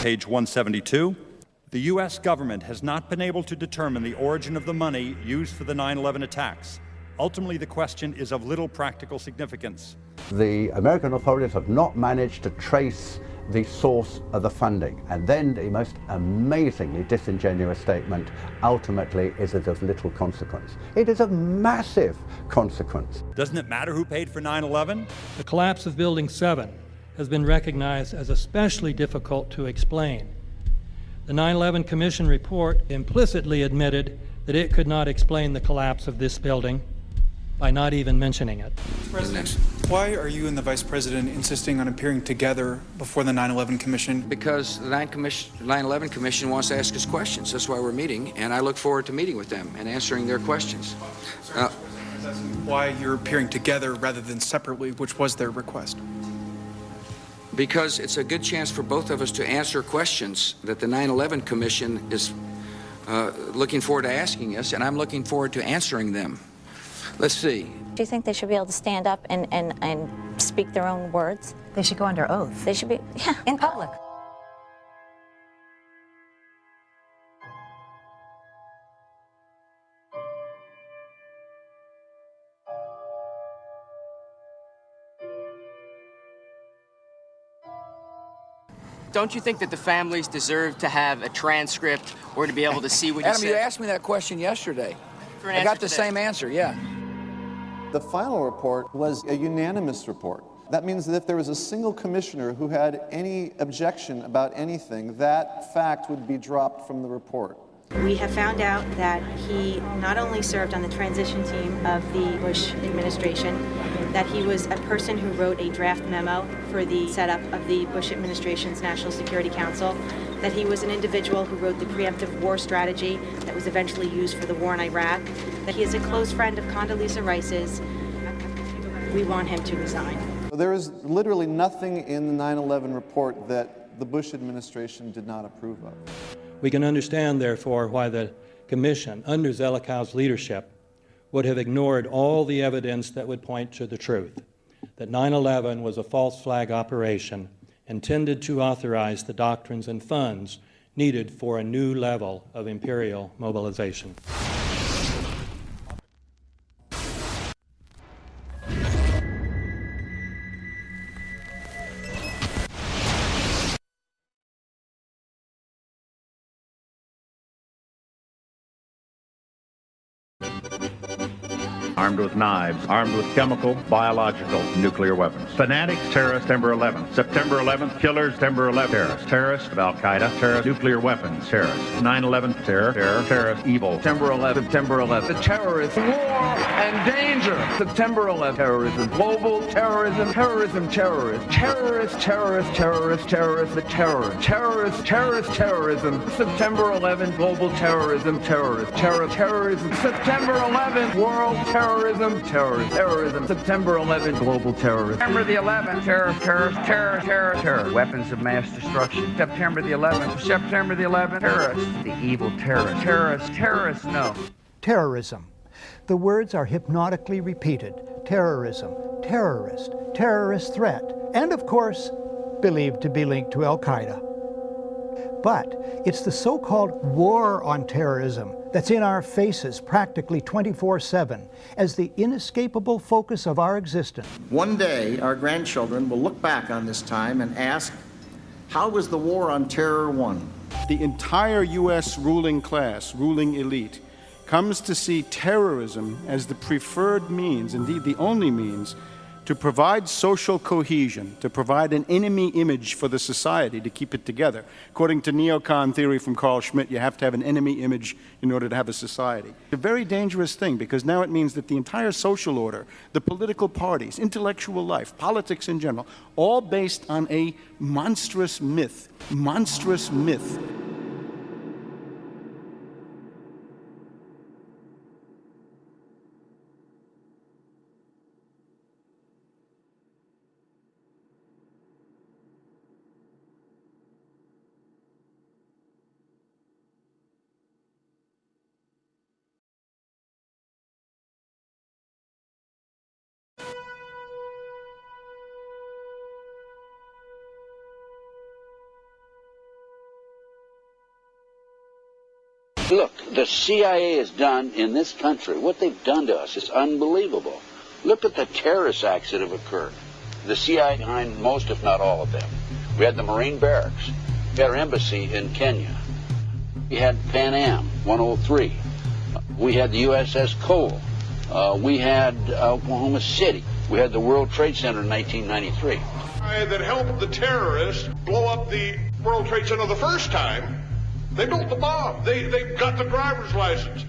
Page 172. The U.S. government has not been able to determine the origin of the money used for the 9/11 attacks. Ultimately, the question is of little practical significance. The American authorities have not managed to trace the source of the funding. And then the most amazingly disingenuous statement ultimately is of little consequence. It is of massive consequence. Doesn't it matter who paid for 9/11? The collapse of Building 7 has been recognized as especially difficult to explain. The 9/11 Commission report implicitly admitted that it could not explain the collapse of this building by not even mentioning it. President, why are you and the Vice President insisting on appearing together before the 9/11 Commission? Because the 9/11 Commission wants to ask us questions. That's why we're meeting, and I look forward to meeting with them and answering their questions. Why you're appearing together rather than separately, which was their request? Because it's a good chance for both of us to answer questions that the 9/11 Commission is looking forward to asking us, and I'm looking forward to answering them. Let's see. Do you think they should be able to stand up and speak their own words? They should go under oath. They should be, yeah, in public. Don't you think that the families deserve to have a transcript or to be able to see what you Adam, said? you asked me that question yesterday. I got the same answer, yeah. The final report was a unanimous report. That means that if there was a single commissioner who had any objection about anything, that fact would be dropped from the report. We have found out that he not only served on the transition team of the Bush administration, that he was a person who wrote a draft memo for the setup of the Bush administration's National Security Council, that he was an individual who wrote the preemptive war strategy that was eventually used for the war in Iraq, that he is a close friend of Condoleezza Rice's. We want him to resign. There is literally nothing in the 9/11 report that the Bush administration did not approve of. We can understand, therefore, why the Commission, under Zelikow's leadership, would have ignored all the evidence that would point to the truth, that 9/11 was a false flag operation intended to authorize the doctrines and funds needed for a new level of imperial mobilization. armed with knives, armed with chemical, biological, nuclear weapons. Fanatics, terrorists, September 11th. September 11th, killers, September 11th, terrorists. Terrorists of Al-Qaeda, terrorists, nuclear weapons, terrorists. 9/11, terror, terrorist, evil. September 11th, September 11th. The terrorists, war and danger. September 11th, terrorism, global terrorism, terrorism, terrorists, terrorists, terrorists, terrorists, terrorists, the terror, terrorists, terrorist, terrorism. September 11th, global terrorism, terrorists, terrorism. September 11th, world terrorism, terrorism. September 11th, global terrorism. September the 11th, terror, weapons of mass destruction. September the 11th, September the 11th, terrorists, the evil terrorists, no. Terrorism. The words are hypnotically repeated. Terrorism, terrorist, terrorist threat, and of course, believed to be linked to Al-Qaeda. But it's the so-called war on terrorism that's in our faces practically 24/7 as the inescapable focus of our existence. One day, our grandchildren will look back on this time and ask, how was the war on terror won? The entire U.S. ruling class, ruling elite, comes to see terrorism as the preferred means, indeed the only means, to provide social cohesion, to provide an enemy image for the society to keep it together. According to neocon theory from Carl Schmitt, you have to have an enemy image in order to have a society. It's a very dangerous thing because now it means that the entire social order, the political parties, intellectual life, politics in general, all based on a monstrous myth. Look, the CIA has done in this country, what they've done to us is unbelievable. Look at the terrorist acts that have occurred. The CIA behind most, if not all of them. We had the Marine barracks. We had our embassy in Kenya. We had Pan Am 103. We had the USS Cole. We had Oklahoma City. We had the World Trade Center in 1993. That helped the terrorists blow up the World Trade Center the first time. They built the bomb. They got the driver's license.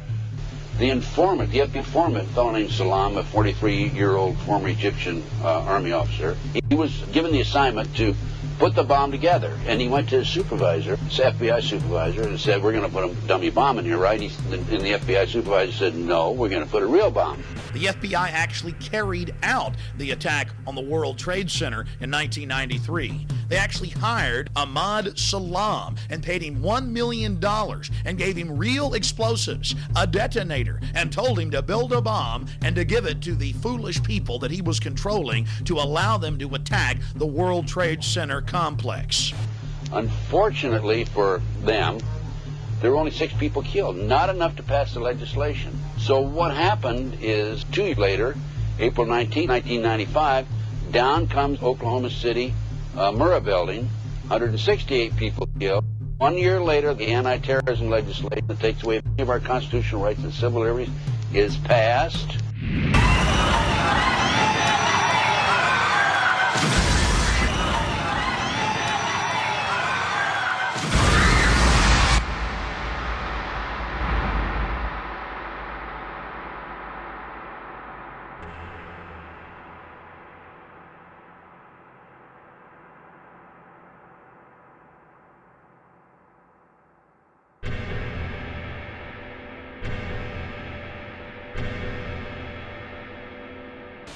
The informant, the FBI informant, a fellow named Salam, a 43-year-old former Egyptian army officer, he was given the assignment to put the bomb together. And he went to his supervisor, his FBI supervisor, and said, we're going to put a dummy bomb in here, right? And the FBI supervisor said, no, we're going to put a real bomb. The FBI actually carried out the attack on the World Trade Center in 1993. They actually hired Ahmad Salam and paid him $1 million and gave him real explosives, a detonator, and told him to build a bomb and to give it to the foolish people that he was controlling to allow them to attack the World Trade Center complex. Unfortunately for them, there were only 6 people killed, not enough to pass the legislation. So what happened is 2 years later, April 19, 1995, down comes Oklahoma City Murrah building, 168 people killed. 1 year later, the anti-terrorism legislation that takes away many of our constitutional rights and civil liberties is passed.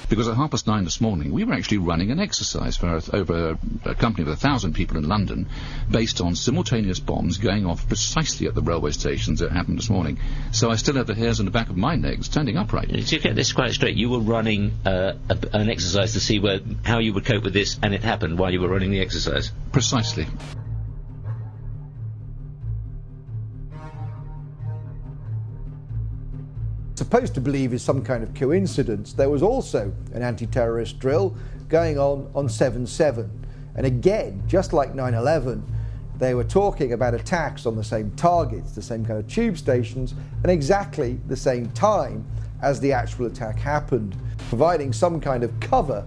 Because at 9:30 this morning, we were actually running an exercise for over a company of 1,000 people in London, based on simultaneous bombs going off precisely at the railway stations that happened this morning. So I still have the hairs on the back of my neck standing upright. To get this quite straight, you were running an exercise to see how you would cope with this, and it happened while you were running the exercise? Precisely. Supposed to believe is some kind of coincidence, there was also an anti-terrorist drill going on 7/7. And again, just like 9/11, they were talking about attacks on the same targets, the same kind of tube stations, and exactly the same time as the actual attack happened, providing some kind of cover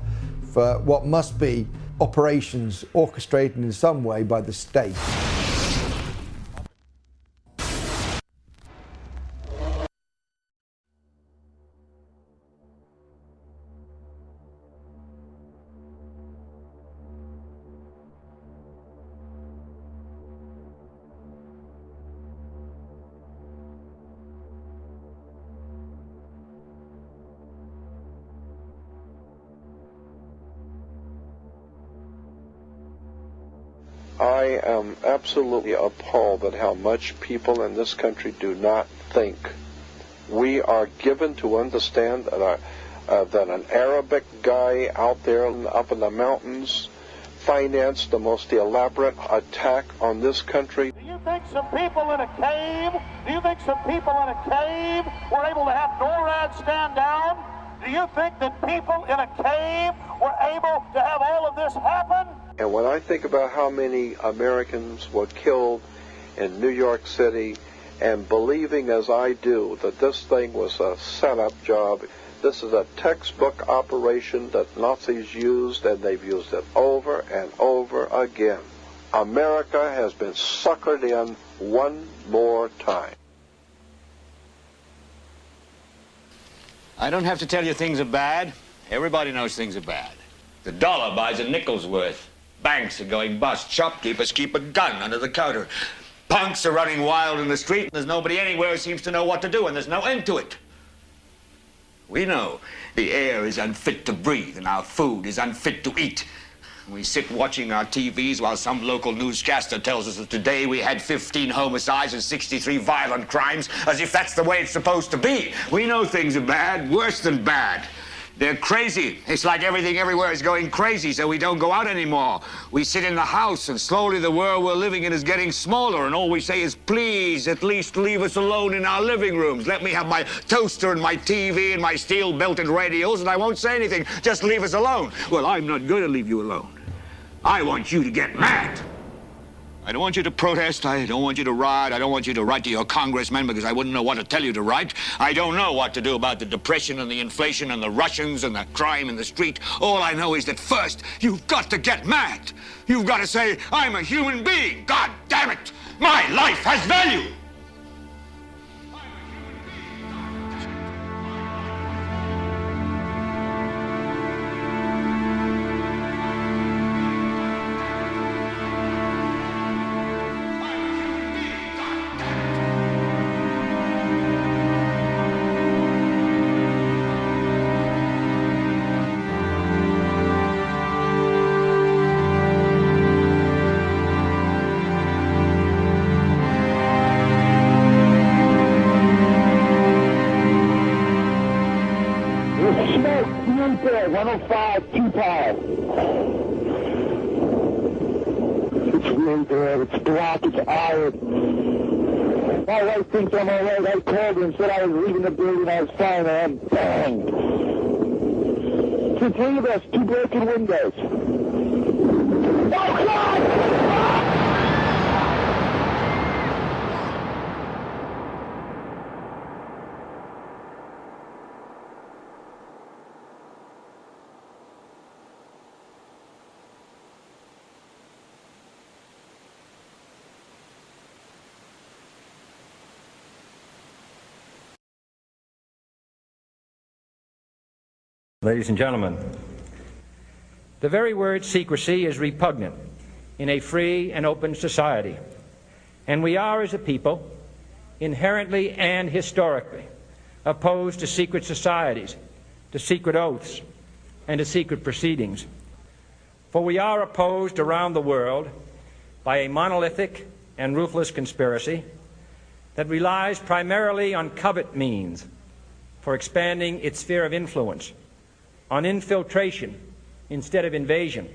for what must be operations orchestrated in some way by the state. I am absolutely appalled at how much people in this country do not think. We are given to understand that an Arabic guy out there up in the mountains financed the most elaborate attack on this country. Do you think some people in a cave, were able to have NORAD stand down? Do you think that people in a cave were able to have all of this happen? And when I think about how many Americans were killed in New York City, and believing as I do that this thing was a setup job, this is a textbook operation that Nazis used, and they've used it over and over again. America has been suckered in one more time. I don't have to tell you things are bad. Everybody knows things are bad. The dollar buys a nickel's worth. Banks are going bust. Shopkeepers keep a gun under the counter. Punks are running wild in the street, and there's nobody anywhere who seems to know what to do, and there's no end to it. We know the air is unfit to breathe, and our food is unfit to eat. We sit watching our TVs while some local newscaster tells us that today we had 15 homicides and 63 violent crimes, as if that's the way it's supposed to be. We know things are bad, worse than bad. They're crazy. It's like everything everywhere is going crazy, so we don't go out anymore. We sit in the house, and slowly the world we're living in is getting smaller, and all we say is, please, at least leave us alone in our living rooms. Let me have my toaster and my TV and my steel-belted radios, and I won't say anything. Just leave us alone. Well, I'm not going to leave you alone. I want you to get mad. I don't want you to protest. I don't want you to riot. I don't want you to write to your congressman because I wouldn't know what to tell you to write. I don't know what to do about the depression and the inflation and the Russians and the crime in the street. All I know is that first, you've got to get mad. You've got to say, I'm a human being. God damn it. My life has value. My wife thinks I'm all right. I called her and said I was leaving the building. I was fine, and I'm banged. Two, three of us, 2 broken windows. Oh, God! Ladies and gentlemen, the very word secrecy is repugnant in a free and open society, and we are, as a people, inherently and historically opposed to secret societies, to secret oaths, and to secret proceedings. For we are opposed around the world by a monolithic and ruthless conspiracy that relies primarily on covert means for expanding its sphere of influence, on infiltration instead of invasion,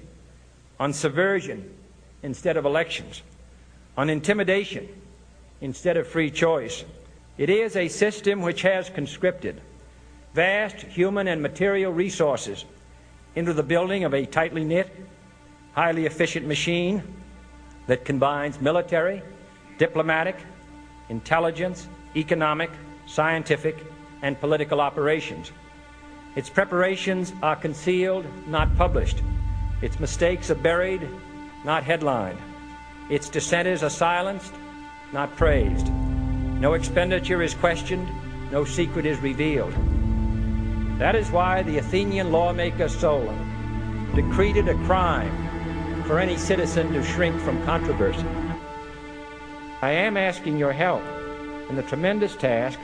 on subversion instead of elections, on intimidation instead of free choice. It is a system which has conscripted vast human and material resources into the building of a tightly knit, highly efficient machine that combines military, diplomatic, intelligence, economic, scientific, and political operations. Its preparations are concealed, not published. Its mistakes are buried, not headlined. Its dissenters are silenced, not praised. No expenditure is questioned, no secret is revealed. That is why the Athenian lawmaker Solon decreed it a crime for any citizen to shrink from controversy. I am asking your help in the tremendous task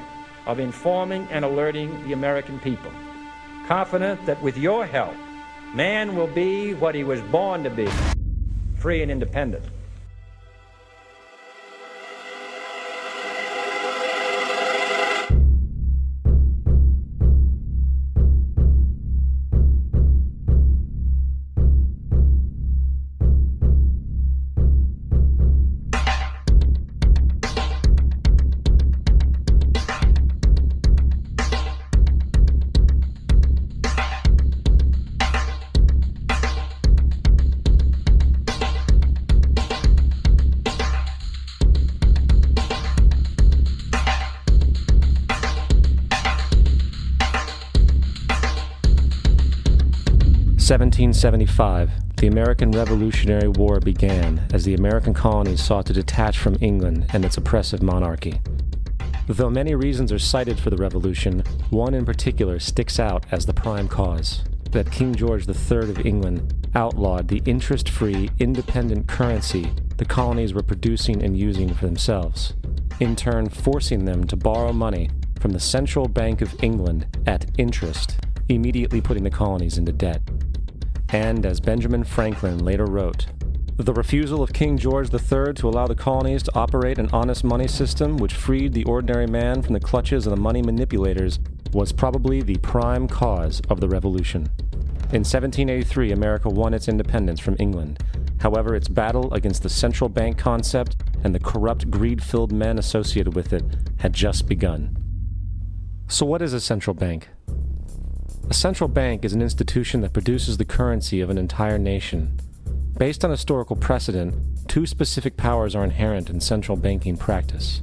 of informing and alerting the American people, confident that with your help, man will be what he was born to be, free and independent. In 1775, the American Revolutionary War began as the American colonies sought to detach from England and its oppressive monarchy. Though many reasons are cited for the revolution, one in particular sticks out as the prime cause: that King George III of England outlawed the interest-free, independent currency the colonies were producing and using for themselves, in turn forcing them to borrow money from the Central Bank of England at interest, immediately putting the colonies into debt. And, as Benjamin Franklin later wrote, the refusal of King George III to allow the colonies to operate an honest money system which freed the ordinary man from the clutches of the money manipulators was probably the prime cause of the revolution. In 1783, America won its independence from England. However, its battle against the central bank concept and the corrupt, greed-filled men associated with it had just begun. So what is a central bank? A central bank is an institution that produces the currency of an entire nation. Based on historical precedent, two specific powers are inherent in central banking practice: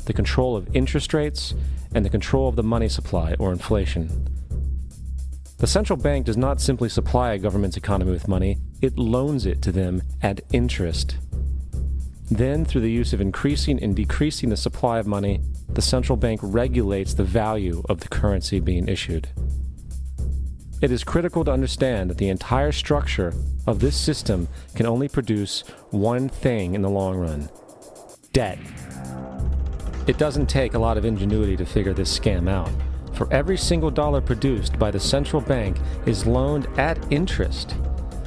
the control of interest rates and the control of the money supply, or inflation. The central bank does not simply supply a government's economy with money, it loans it to them at interest. Then, through the use of increasing and decreasing the supply of money, the central bank regulates the value of the currency being issued. It is critical to understand that the entire structure of this system can only produce one thing in the long run: debt. It doesn't take a lot of ingenuity to figure this scam out. For every single dollar produced by the central bank is loaned at interest.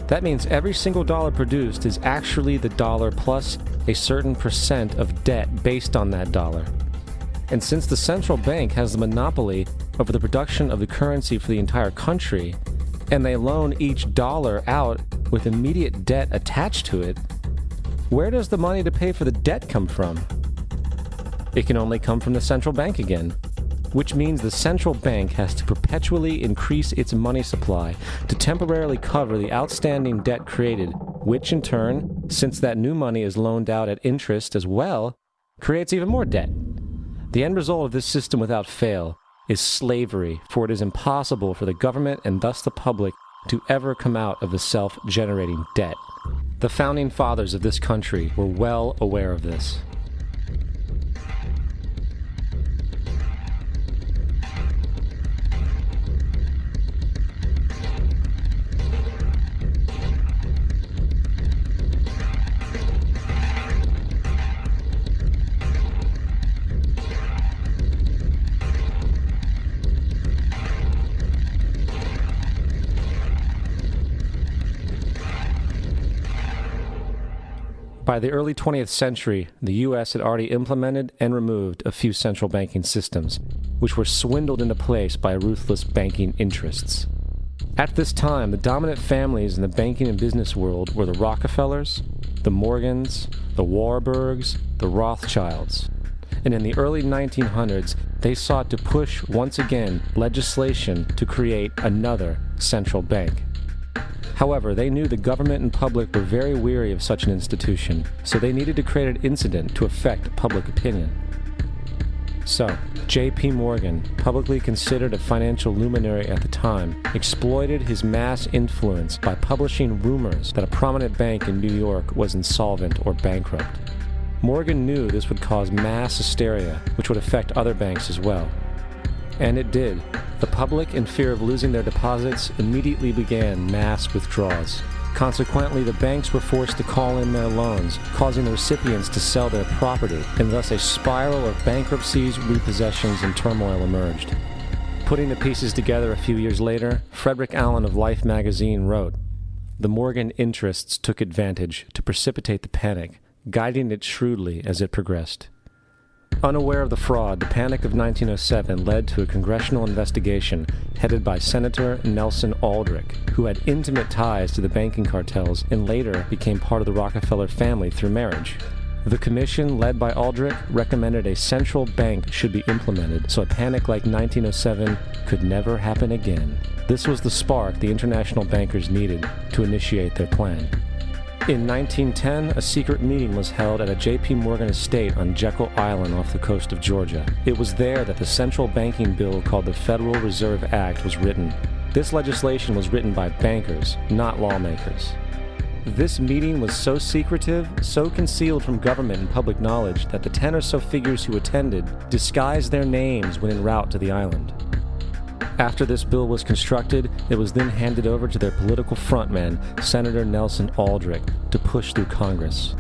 That means every single dollar produced is actually the dollar plus a certain percent of debt based on that dollar. And since the central bank has the monopoly over the production of the currency for the entire country, and they loan each dollar out with immediate debt attached to it, where does the money to pay for the debt come from? It can only come from the central bank again, which means the central bank has to perpetually increase its money supply to temporarily cover the outstanding debt created, which in turn, since that new money is loaned out at interest as well, creates even more debt. The end result of this system without fail is slavery, for it is impossible for the government and thus the public to ever come out of the self-generating debt. The founding fathers of this country were well aware of this. By the early 20th century, the U.S. had already implemented and removed a few central banking systems, which were swindled into place by ruthless banking interests. At this time, the dominant families in the banking and business world were the Rockefellers, the Morgans, the Warburgs, the Rothschilds. And in the early 1900s, they sought to push, once again, legislation to create another central bank. However, they knew the government and public were very weary of such an institution, so they needed to create an incident to affect public opinion. So, J.P. Morgan, publicly considered a financial luminary at the time, exploited his mass influence by publishing rumors that a prominent bank in New York was insolvent or bankrupt. Morgan knew this would cause mass hysteria, which would affect other banks as well. And it did. The public, in fear of losing their deposits, immediately began mass withdrawals. Consequently, the banks were forced to call in their loans, causing the recipients to sell their property, and thus a spiral of bankruptcies, repossessions, and turmoil emerged. Putting the pieces together a few years later, Frederick Allen of Life magazine wrote, "The Morgan interests took advantage to precipitate the panic, guiding it shrewdly as it progressed." Unaware of the fraud, the Panic of 1907 led to a congressional investigation headed by Senator Nelson Aldrich, who had intimate ties to the banking cartels and later became part of the Rockefeller family through marriage. The commission, led by Aldrich, recommended a central bank should be implemented so a panic like 1907 could never happen again. This was the spark the international bankers needed to initiate their plan. In 1910, a secret meeting was held at a J.P. Morgan estate on Jekyll Island off the coast of Georgia. It was there that the central banking bill called the Federal Reserve Act was written. This legislation was written by bankers, not lawmakers. This meeting was so secretive, so concealed from government and public knowledge that the 10 or so figures who attended disguised their names when en route to the island. After this bill was constructed, it was then handed over to their political frontman, Senator Nelson Aldrich, to push through Congress.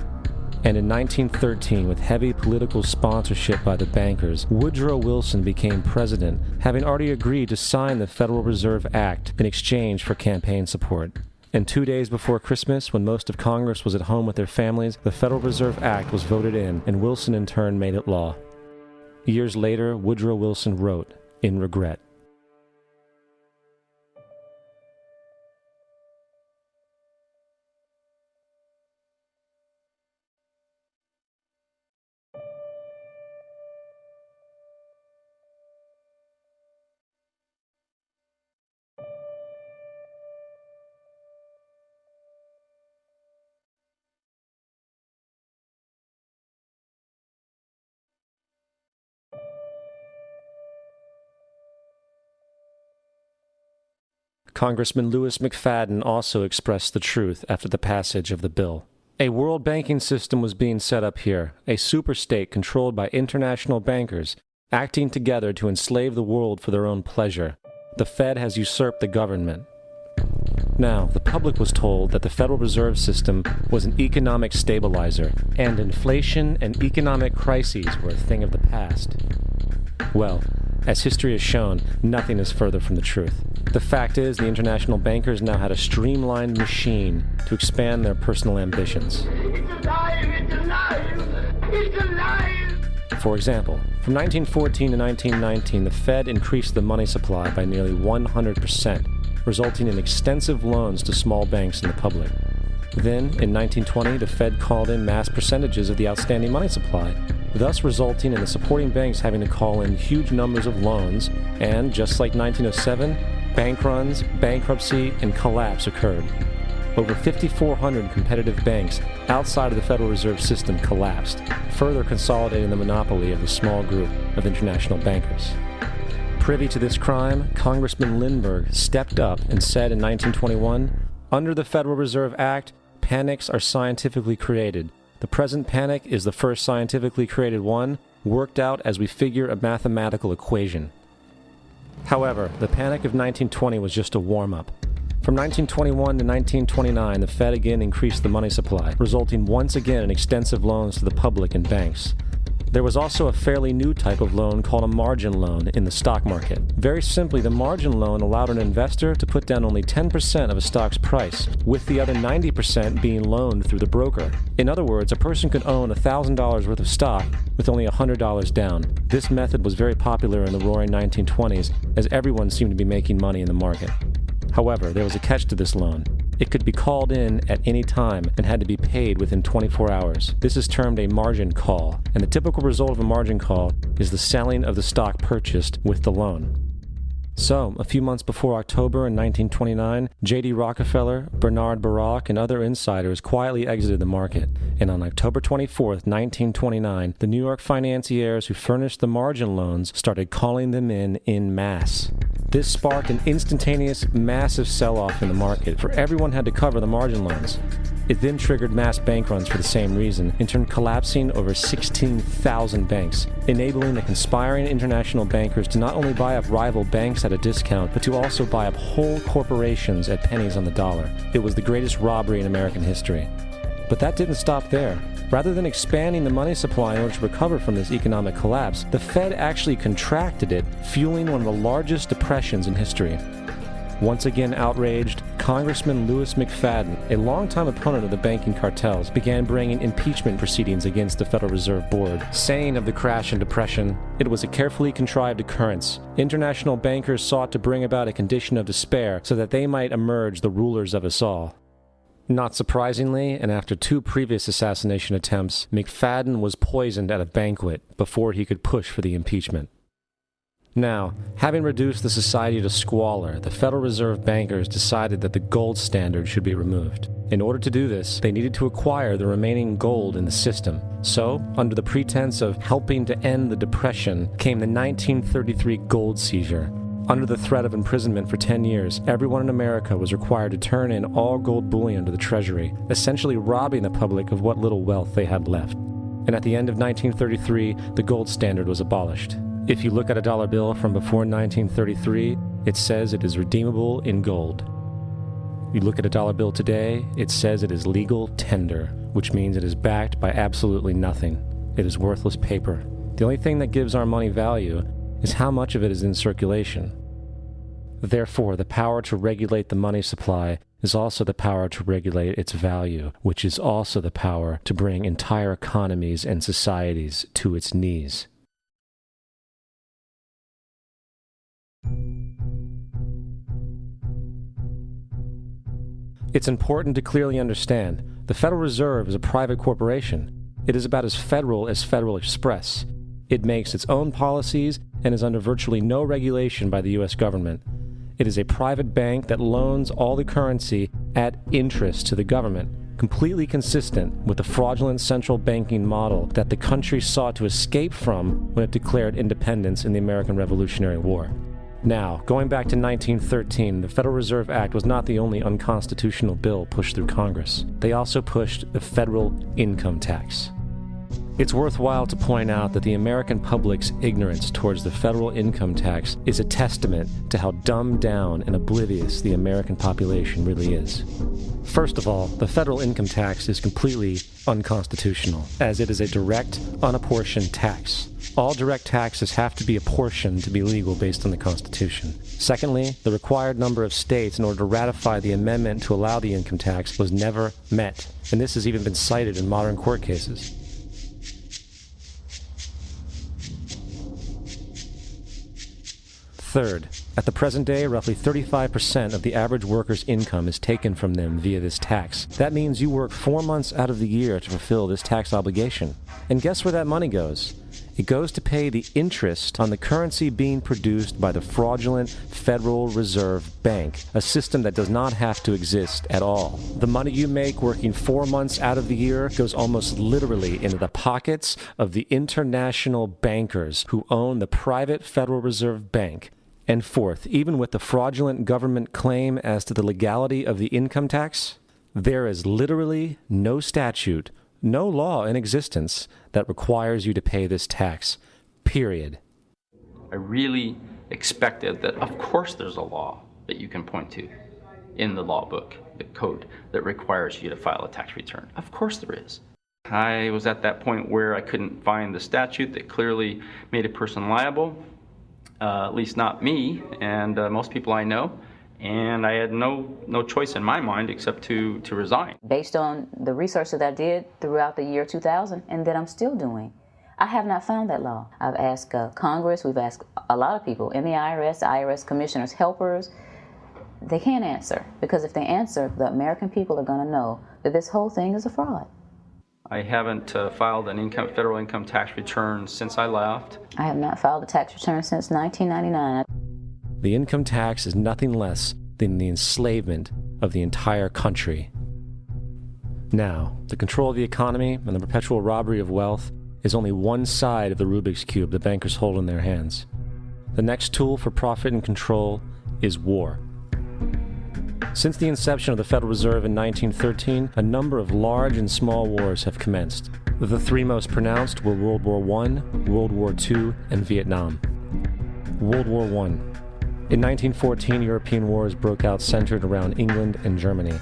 And in 1913, with heavy political sponsorship by the bankers, Woodrow Wilson became president, having already agreed to sign the Federal Reserve Act in exchange for campaign support. And 2 days before Christmas, when most of Congress was at home with their families, the Federal Reserve Act was voted in, and Wilson in turn made it law. Years later, Woodrow Wilson wrote, in regret, Congressman Louis McFadden also expressed the truth after the passage of the bill. A world banking system was being set up here, a superstate controlled by international bankers, acting together to enslave the world for their own pleasure. The Fed has usurped the government. Now, the public was told that the Federal Reserve System was an economic stabilizer, and inflation and economic crises were a thing of the past. Well, as history has shown, nothing is further from the truth. The fact is, the international bankers now had a streamlined machine to expand their personal ambitions. It's alive! It's alive! It's alive! For example, from 1914 to 1919, the Fed increased the money supply by nearly 100%, resulting in extensive loans to small banks and the public. Then, in 1920, the Fed called in mass percentages of the outstanding money supply, thus resulting in the supporting banks having to call in huge numbers of loans, and, just like 1907, bank runs, bankruptcy, and collapse occurred. Over 5,400 competitive banks outside of the Federal Reserve System collapsed, further consolidating the monopoly of the small group of international bankers. Privy to this crime, Congressman Lindbergh stepped up and said in 1921, "Under the Federal Reserve Act, panics are scientifically created. The present panic is the first scientifically created one, worked out as we figure a mathematical equation." However, the Panic of 1920 was just a warm-up. From 1921 to 1929, the Fed again increased the money supply, resulting once again in extensive loans to the public and banks. There was also a fairly new type of loan called a margin loan in the stock market. Very simply, the margin loan allowed an investor to put down only 10% of a stock's price, with the other 90% being loaned through the broker. In other words, a person could own $1,000 worth of stock with only $100 down. This method was very popular in the roaring 1920s, as everyone seemed to be making money in the market. However, there was a catch to this loan. It could be called in at any time and had to be paid within 24 hours. This is termed a margin call, and the typical result of a margin call is the selling of the stock purchased with the loan. So, a few months before October in 1929, J.D. Rockefeller, Bernard Baruch, and other insiders quietly exited the market. And on October 24th, 1929, the New York financiers who furnished the margin loans started calling them in masse. This sparked an instantaneous, massive sell-off in the market, for everyone had to cover the margin loans. It then triggered mass bank runs for the same reason, in turn collapsing over 16,000 banks, enabling the conspiring international bankers to not only buy up rival banks at a discount, but to also buy up whole corporations at pennies on the dollar. It was the greatest robbery in American history. But that didn't stop there. Rather than expanding the money supply in order to recover from this economic collapse, the Fed actually contracted it, fueling one of the largest depressions in history. Once again outraged, Congressman Louis McFadden, a longtime opponent of the banking cartels, began bringing impeachment proceedings against the Federal Reserve Board, saying of the crash and depression, it was a carefully contrived occurrence. International bankers sought to bring about a condition of despair so that they might emerge the rulers of us all. Not surprisingly, and after 2 previous assassination attempts, McFadden was poisoned at a banquet before he could push for the impeachment. Now, having reduced the society to squalor, the Federal Reserve bankers decided that the gold standard should be removed. In order to do this, they needed to acquire the remaining gold in the system. So, under the pretense of helping to end the Depression, came the 1933 gold seizure. Under the threat of imprisonment for 10 years, everyone in America was required to turn in all gold bullion to the Treasury, essentially robbing the public of what little wealth they had left. And at the end of 1933, the gold standard was abolished. If you look at a dollar bill from before 1933, it says it is redeemable in gold. You look at a dollar bill today, it says it is legal tender, which means it is backed by absolutely nothing. It is worthless paper. The only thing that gives our money value is how much of it is in circulation. Therefore, the power to regulate the money supply is also the power to regulate its value, which is also the power to bring entire economies and societies to its knees. It's important to clearly understand, the Federal Reserve is a private corporation. It is about as Federal Express. It makes its own policies and is under virtually no regulation by the U.S. government. It is a private bank that loans all the currency at interest to the government, completely consistent with the fraudulent central banking model that the country sought to escape from when it declared independence in the American Revolutionary War. Now, going back to 1913, the Federal Reserve Act was not the only unconstitutional bill pushed through Congress. They also pushed the federal income tax. It's worthwhile to point out that the American public's ignorance towards the federal income tax is a testament to how dumbed down and oblivious the American population really is. First of all, the federal income tax is completely unconstitutional, as it is a direct, unapportioned tax. All direct taxes have to be apportioned to be legal based on the Constitution. Secondly, the required number of states in order to ratify the amendment to allow the income tax was never met, and this has even been cited in modern court cases. Third, at the present day, roughly 35% of the average worker's income is taken from them via this tax. That means you work 4 months out of the year to fulfill this tax obligation. And guess where that money goes? It goes to pay the interest on the currency being produced by the fraudulent Federal Reserve Bank, a system that does not have to exist at all. The money you make working 4 months out of the year goes almost literally into the pockets of the international bankers who own the private Federal Reserve Bank. And fourth, even with the fraudulent government claim as to the legality of the income tax, there is literally no statute, no law in existence that requires you to pay this tax, period. I really expected that, of course there's a law that you can point to in the law book, the code, that requires you to file a tax return. Of course there is. I was at that point where I couldn't find the statute that clearly made a person liable. At least not me and most people I know, and I had no choice in my mind except to resign. Based on the research that I did throughout the year 2000 and that I'm still doing, I have not found that law. I've asked Congress, we've asked a lot of people in the IRS commissioners, helpers. They can't answer, because if they answer, the American people are going to know that this whole thing is a fraud. I haven't filed an federal income tax return since I left. I have not filed a tax return since 1999. the income tax is nothing less than the enslavement of the entire country. Now, the control of the economy and the perpetual robbery of wealth is only one side of the Rubik's Cube the bankers hold in their hands. The next tool for profit and control is war. Since the inception of the Federal Reserve in 1913, a number of large and small wars have commenced. The three most pronounced were World War I, World War II, and Vietnam. World War I. In 1914, European wars broke out centered around England and Germany.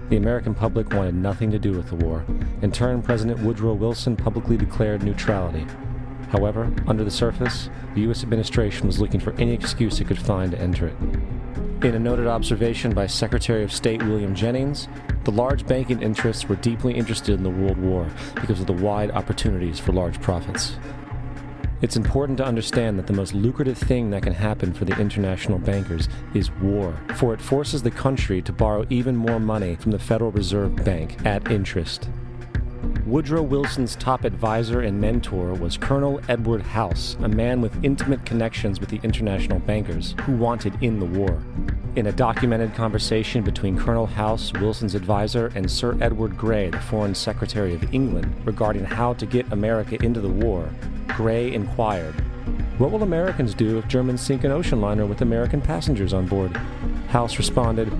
The American public wanted nothing to do with the war. In turn, President Woodrow Wilson publicly declared neutrality. However, under the surface, the U.S. administration was looking for any excuse it could find to enter it. In a noted observation by Secretary of State William Jennings, the large banking interests were deeply interested in the World War because of the wide opportunities for large profits. It's important to understand that the most lucrative thing that can happen for the international bankers is war, for it forces the country to borrow even more money from the Federal Reserve Bank at interest. Woodrow Wilson's top advisor and mentor was Colonel Edward House, a man with intimate connections with the international bankers who wanted in the war. In a documented conversation between Colonel House, Wilson's advisor, and Sir Edward Grey, the Foreign Secretary of England, regarding how to get America into the war, Grey inquired, "What will Americans do if Germans sink an ocean liner with American passengers on board?" House responded,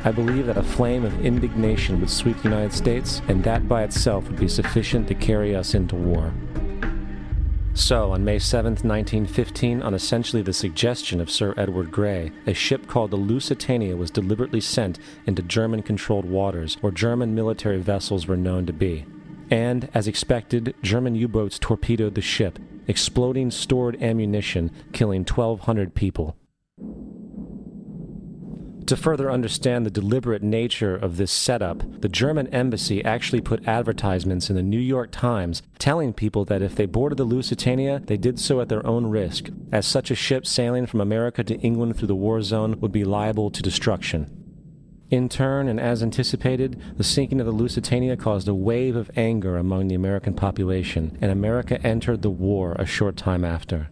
"I believe that a flame of indignation would sweep the United States, and that by itself would be sufficient to carry us into war." So, on May 7, 1915, on essentially the suggestion of Sir Edward Grey, a ship called the Lusitania was deliberately sent into German-controlled waters, where German military vessels were known to be. And, as expected, German U-boats torpedoed the ship, exploding stored ammunition, killing 1,200 people. To further understand the deliberate nature of this setup, the German embassy actually put advertisements in the New York Times telling people that if they boarded the Lusitania, they did so at their own risk, as such a ship sailing from America to England through the war zone would be liable to destruction. In turn, and as anticipated, the sinking of the Lusitania caused a wave of anger among the American population, and America entered the war a short time after.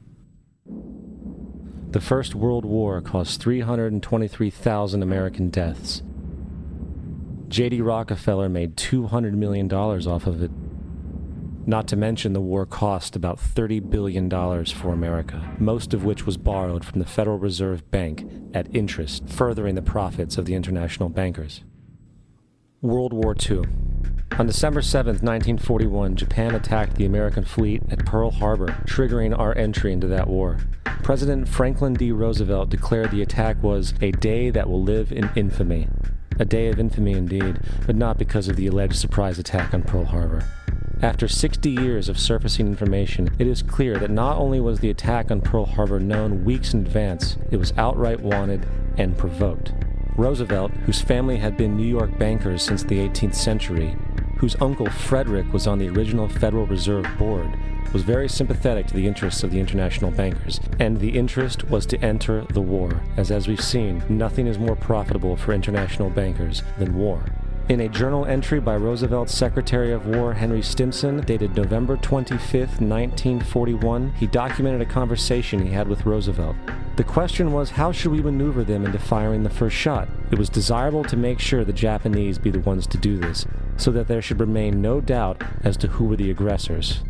The First World War caused 323,000 American deaths. J.D. Rockefeller made $200 million off of it. Not to mention the war cost about $30 billion for America, most of which was borrowed from the Federal Reserve Bank at interest, furthering the profits of the international bankers. World War II. On December 7, 1941, Japan attacked the American fleet at Pearl Harbor, triggering our entry into that war. President Franklin D. Roosevelt declared the attack was a day that will live in infamy. A day of infamy indeed, but not because of the alleged surprise attack on Pearl Harbor. After 60 years of surfacing information, it is clear that not only was the attack on Pearl Harbor known weeks in advance, it was outright wanted and provoked. Roosevelt, whose family had been New York bankers since the 18th century, whose uncle Frederick was on the original Federal Reserve Board, was very sympathetic to the interests of the international bankers, and the interest was to enter the war, as we've seen, nothing is more profitable for international bankers than war. In a journal entry by Roosevelt's Secretary of War Henry Stimson, dated November 25, 1941, he documented a conversation he had with Roosevelt. The question was, how should we maneuver them into firing the first shot? It was desirable to make sure the Japanese be the ones to do this, so that there should remain no doubt as to who were the aggressors.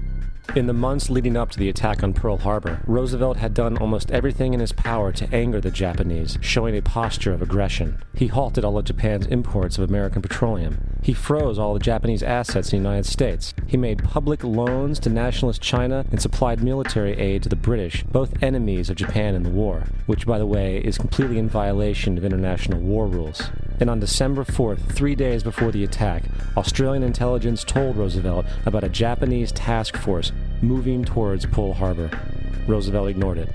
In the months leading up to the attack on Pearl Harbor, Roosevelt had done almost everything in his power to anger the Japanese, showing a posture of aggression. He halted all of Japan's imports of American petroleum. He froze all the Japanese assets in the United States. He made public loans to nationalist China and supplied military aid to the British, both enemies of Japan in the war, which, by the way, is completely in violation of international war rules. And on December 4th, 3 days before the attack, Australian intelligence told Roosevelt about a Japanese task force moving towards Pearl Harbor. Roosevelt ignored it.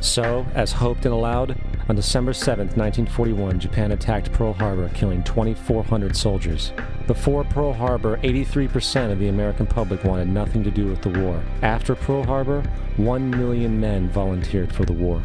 So, as hoped and allowed, on December 7, 1941, Japan attacked Pearl Harbor, killing 2,400 soldiers. Before Pearl Harbor, 83% of the American public wanted nothing to do with the war. After Pearl Harbor, 1 million men volunteered for the war.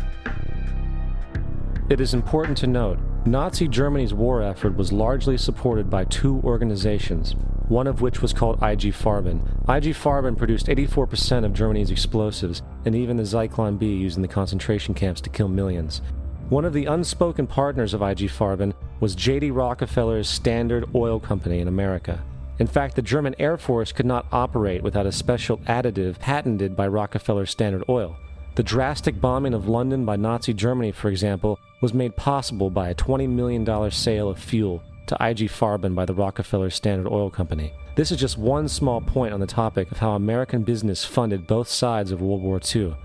It is important to note, Nazi Germany's war effort was largely supported by two organizations, one of which was called IG Farben. IG Farben produced 84% of Germany's explosives, and even the Zyklon B used in the concentration camps to kill millions. One of the unspoken partners of IG Farben was J.D. Rockefeller's Standard Oil Company in America. In fact, the German Air Force could not operate without a special additive patented by Rockefeller's Standard Oil. The drastic bombing of London by Nazi Germany, for example, was made possible by a $20 million sale of fuel to IG Farben by the Rockefeller Standard Oil Company. This is just one small point on the topic of how American business funded both sides of World War II.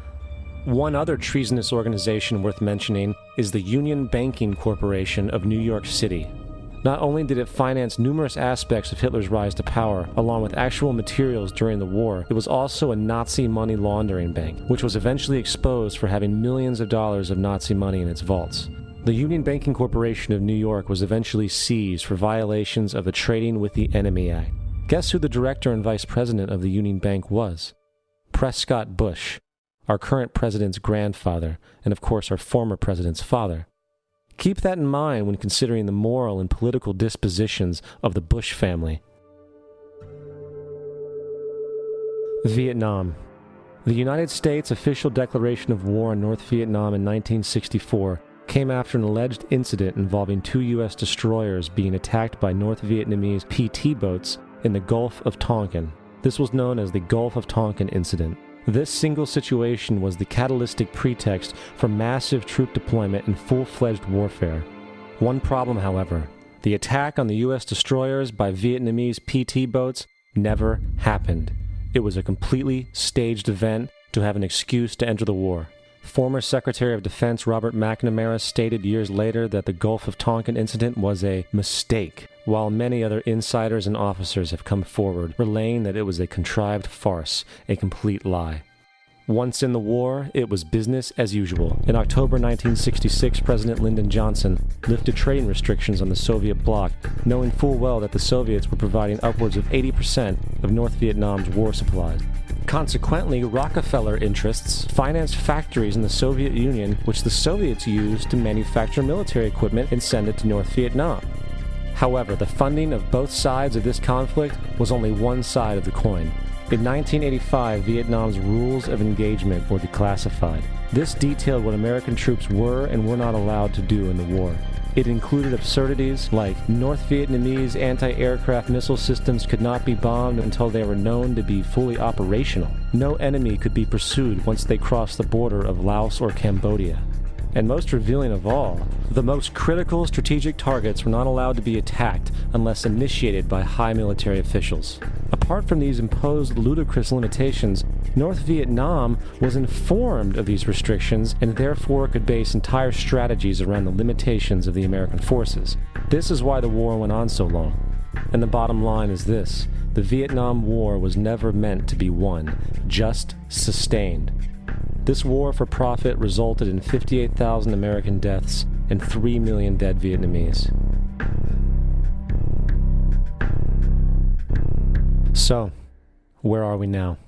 One other treasonous organization worth mentioning is the Union Banking Corporation of New York City. Not only did it finance numerous aspects of Hitler's rise to power, along with actual materials during the war, it was also a Nazi money laundering bank, which was eventually exposed for having millions of dollars of Nazi money in its vaults. The Union Banking Corporation of New York was eventually seized for violations of the Trading with the Enemy Act. Guess who the director and vice president of the Union Bank was? Prescott Bush, our current president's grandfather, and of course our former president's father. Keep that in mind when considering the moral and political dispositions of the Bush family. Vietnam. The United States' official declaration of war on North Vietnam in 1964 came after an alleged incident involving 2 U.S. destroyers being attacked by North Vietnamese PT boats in the Gulf of Tonkin. This was known as the Gulf of Tonkin Incident. This single situation was the catalytic pretext for massive troop deployment and full-fledged warfare. One problem, however, the attack on the U.S. destroyers by Vietnamese PT boats never happened. It was a completely staged event to have an excuse to enter the war. Former Secretary of Defense Robert McNamara stated years later that the Gulf of Tonkin incident was a mistake, while many other insiders and officers have come forward, relaying that it was a contrived farce, a complete lie. Once in the war, it was business as usual. In October 1966, President Lyndon Johnson lifted trading restrictions on the Soviet bloc, knowing full well that the Soviets were providing upwards of 80% of North Vietnam's war supplies. Consequently, Rockefeller interests financed factories in the Soviet Union, which the Soviets used to manufacture military equipment and send it to North Vietnam. However, the funding of both sides of this conflict was only one side of the coin. In 1985, Vietnam's rules of engagement were declassified. This detailed what American troops were and were not allowed to do in the war. It included absurdities like North Vietnamese anti-aircraft missile systems could not be bombed until they were known to be fully operational. No enemy could be pursued once they crossed the border of Laos or Cambodia. And most revealing of all, the most critical strategic targets were not allowed to be attacked unless initiated by high military officials. Apart from these imposed ludicrous limitations, North Vietnam was informed of these restrictions and therefore could base entire strategies around the limitations of the American forces. This is why the war went on so long. And the bottom line is this: the Vietnam War was never meant to be won, just sustained. This war for profit resulted in 58,000 American deaths and 3 million dead Vietnamese. So, where are we now?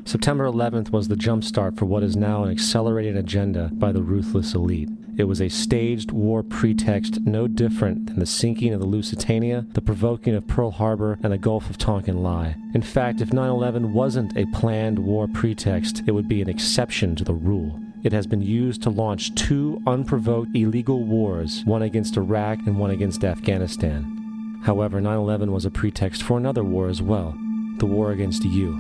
September 11th was the jumpstart for what is now an accelerated agenda by the ruthless elite. It was a staged war pretext no different than the sinking of the Lusitania, the provoking of Pearl Harbor, and the Gulf of Tonkin lie. In fact, if 9/11 wasn't a planned war pretext, it would be an exception to the rule. It has been used to launch 2 unprovoked illegal wars, one against Iraq and one against Afghanistan. However, 9/11 was a pretext for another war as well, the war against you.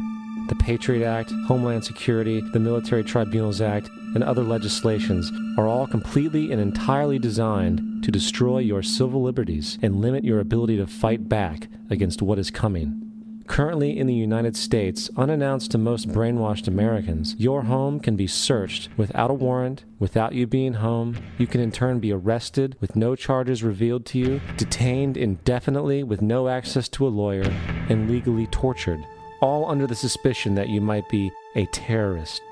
The Patriot Act, Homeland Security, the Military Tribunals Act, and other legislations are all completely and entirely designed to destroy your civil liberties and limit your ability to fight back against what is coming. Currently in the United States, unannounced to most brainwashed Americans, your home can be searched without a warrant, without you being home. You can in turn be arrested with no charges revealed to you, detained indefinitely with no access to a lawyer, and legally tortured, all under the suspicion that you might be a terrorist.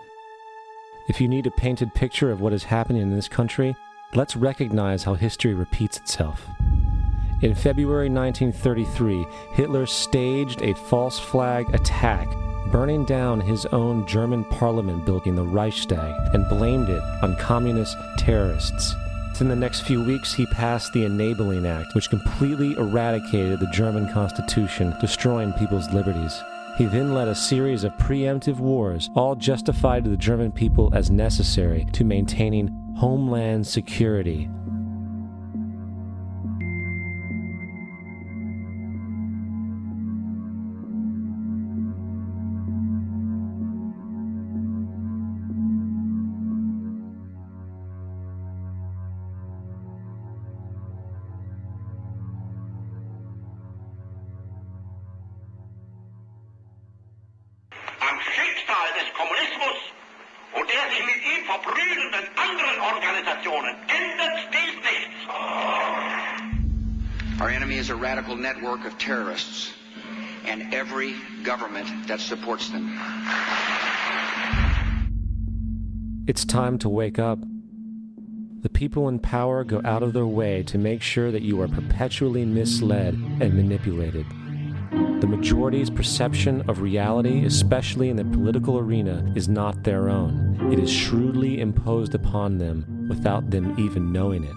If you need a painted picture of what is happening in this country, let's recognize how history repeats itself. In February 1933, Hitler staged a false flag attack, burning down his own German parliament building, the Reichstag, and blamed it on communist terrorists. Within the next few weeks, he passed the Enabling Act, which completely eradicated the German Constitution, destroying people's liberties. He then led a series of preemptive wars, all justified to the German people as necessary to maintaining Homeland Security. Am Schicksal des Kommunismus und der sich mit ihm verbrüdernden anderen Organisationen ändert dies nichts. Our enemy is a radical network of terrorists and every government that supports them. It's time to wake up. The people in power go out of their way to make sure that you are perpetually misled and manipulated. The majority's perception of reality, especially in the political arena, is not their own. It is shrewdly imposed upon them without them even knowing it.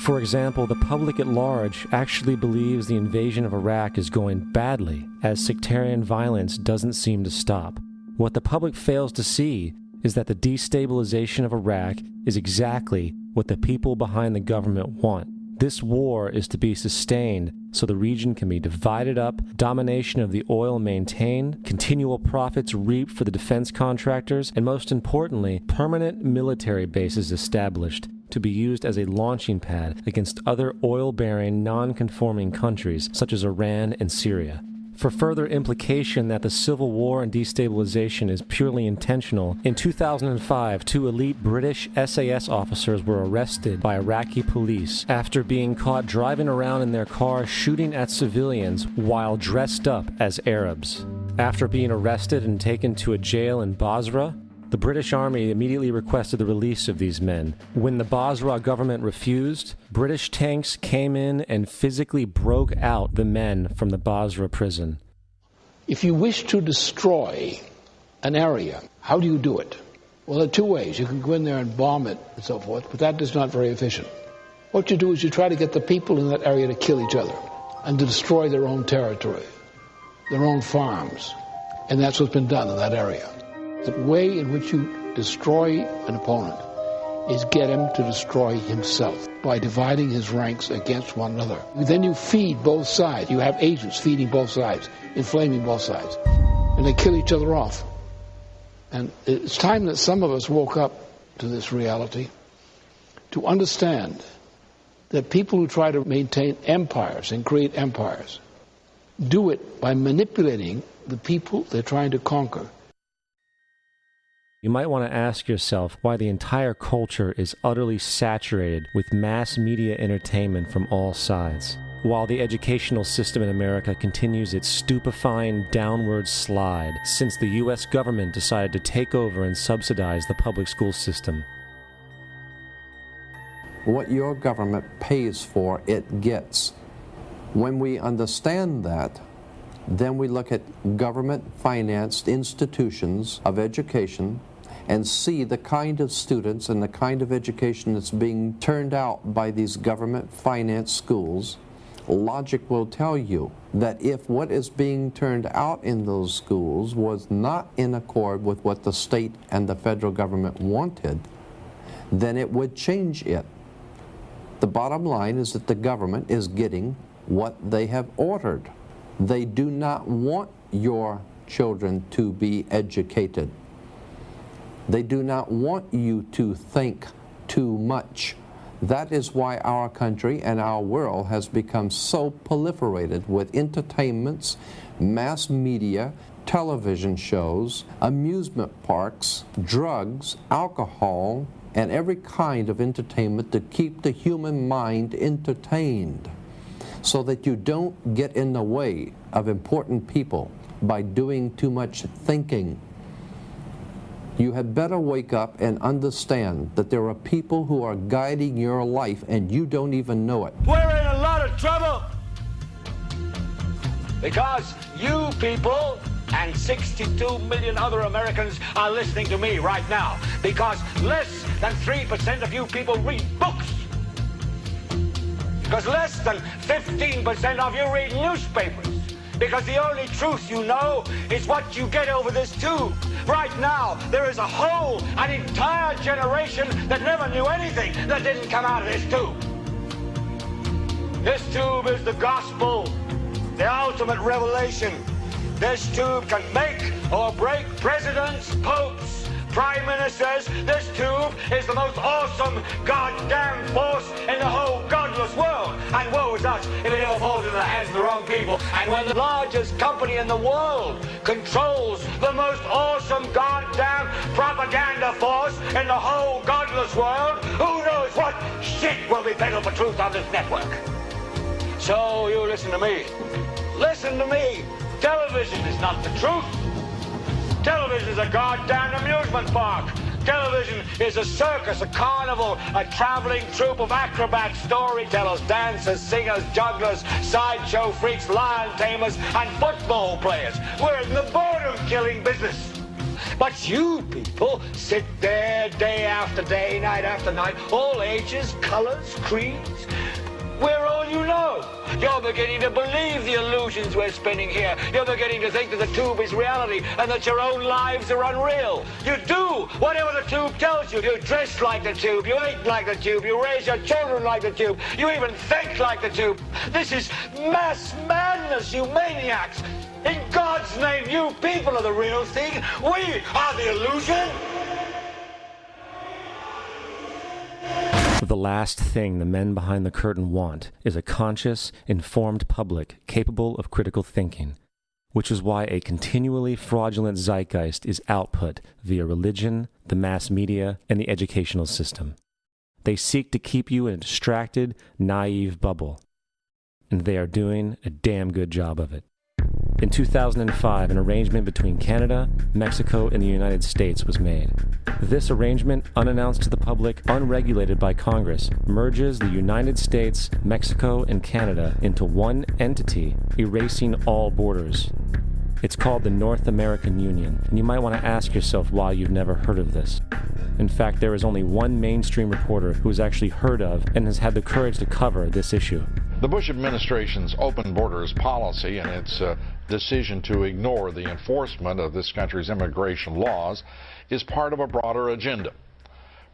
For example, the public at large actually believes the invasion of Iraq is going badly, as sectarian violence doesn't seem to stop. What the public fails to see is that the destabilization of Iraq is exactly what the people behind the government want. This war is to be sustained so the region can be divided up, domination of the oil maintained, continual profits reaped for the defense contractors, and most importantly, permanent military bases established to be used as a launching pad against other oil-bearing, non-conforming countries such as Iran and Syria. For further implication that the civil war and destabilization is purely intentional, in 2005, 2 elite British SAS officers were arrested by Iraqi police after being caught driving around in their car shooting at civilians while dressed up as Arabs. After being arrested and taken to a jail in Basra, the British Army immediately requested the release of these men. When the Basra government refused, British tanks came in and physically broke out the men from the Basra prison. If you wish to destroy an area, how do you do it? Well, there are 2 ways. You can go in there and bomb it and so forth, but that is not very efficient. What you do is you try to get the people in that area to kill each other and to destroy their own territory, their own farms. And that's what's been done in that area. The way in which you destroy an opponent is get him to destroy himself by dividing his ranks against one another. Then you feed both sides. You have agents feeding both sides, inflaming both sides. And they kill each other off. And it's time that some of us woke up to this reality to understand that people who try to maintain empires and create empires do it by manipulating the people they're trying to conquer. You might want to ask yourself why the entire culture is utterly saturated with mass media entertainment from all sides, while the educational system in America continues its stupefying downward slide since the U.S. government decided to take over and subsidize the public school system. What your government pays for, it gets. When we understand that, then we look at government-financed institutions of education and see the kind of students and the kind of education that's being turned out by these government-financed schools. Logic will tell you that if what is being turned out in those schools was not in accord with what the state and the federal government wanted, then it would change it. The bottom line is that the government is getting what they have ordered. They do not want your children to be educated. They do not want you to think too much. That is why our country and our world has become so proliferated with entertainments, mass media, television shows, amusement parks, drugs, alcohol, and every kind of entertainment to keep the human mind entertained, so that you don't get in the way of important people by doing too much thinking. You had better wake up and understand that there are people who are guiding your life and you don't even know it. We're in a lot of trouble because you people and 62 million other Americans are listening to me right now, because less than 3% of you people read books, because less than 15% of you read newspapers, because the only truth you know is what you get over this tube. Right now, there is an entire generation that never knew anything that didn't come out of this tube. This tube is the gospel, the ultimate revelation. This tube can make or break presidents, popes, prime ministers. This tube is the most awesome goddamn force in the whole godless world. And woe is us if it ever falls into the hands of the wrong people. And when the largest company in the world controls the most awesome goddamn propaganda force in the whole godless world, who knows what shit will be peddled for truth on this network. So you listen to me. Listen to me. Television is not the truth. Television is a goddamn amusement park. Television is a circus, a carnival, a traveling troupe of acrobats, storytellers, dancers, singers, jugglers, sideshow freaks, lion tamers, and football players. We're in the boredom-killing business. But you people sit there day after day, night after night, all ages, colors, creeds. We're all you know. You're beginning to believe the illusions we're spinning here. You're beginning to think that the tube is reality and that your own lives are unreal. You do whatever the tube tells you. You dress like the tube. You eat like the tube. You raise your children like the tube. You even think like the tube. This is mass madness, you maniacs. In God's name, you people are the real thing. We are the illusion. The last thing the men behind the curtain want is a conscious, informed public capable of critical thinking, which is why a continually fraudulent zeitgeist is output via religion, the mass media, and the educational system. They seek to keep you in a distracted, naive bubble, and they are doing a damn good job of it. In 2005, an arrangement between Canada, Mexico, and the United States was made. This arrangement, unannounced to the public, unregulated by Congress, merges the United States, Mexico, and Canada into one entity, erasing all borders. It's called the North American Union, and you might want to ask yourself why you've never heard of this. In fact, there is only one mainstream reporter who has actually heard of and has had the courage to cover this issue. The Bush administration's open borders policy and its decision to ignore the enforcement of this country's immigration laws is part of a broader agenda.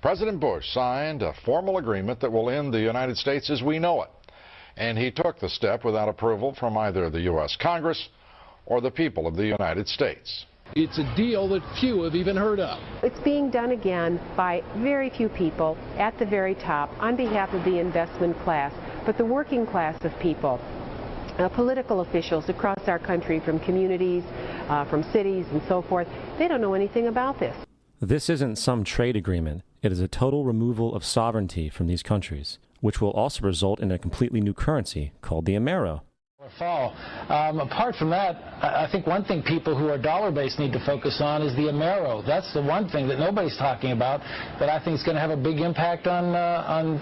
President Bush signed a formal agreement that will end the United States as we know it, and he took the step without approval from either the U.S. Congress or the people of the United States. It's a deal that few have even heard of. It's being done again by very few people at the very top on behalf of the investment class, but the working class of people. Political officials across our country, from communities, from cities and so forth, they don't know anything about this. This isn't some trade agreement. It is a total removal of sovereignty from these countries, which will also result in a completely new currency called the Amero. Fall. Apart from that, I think one thing people who are dollar-based need to focus on is the Amero. That's the one thing that nobody's talking about that I think is going to have a big impact on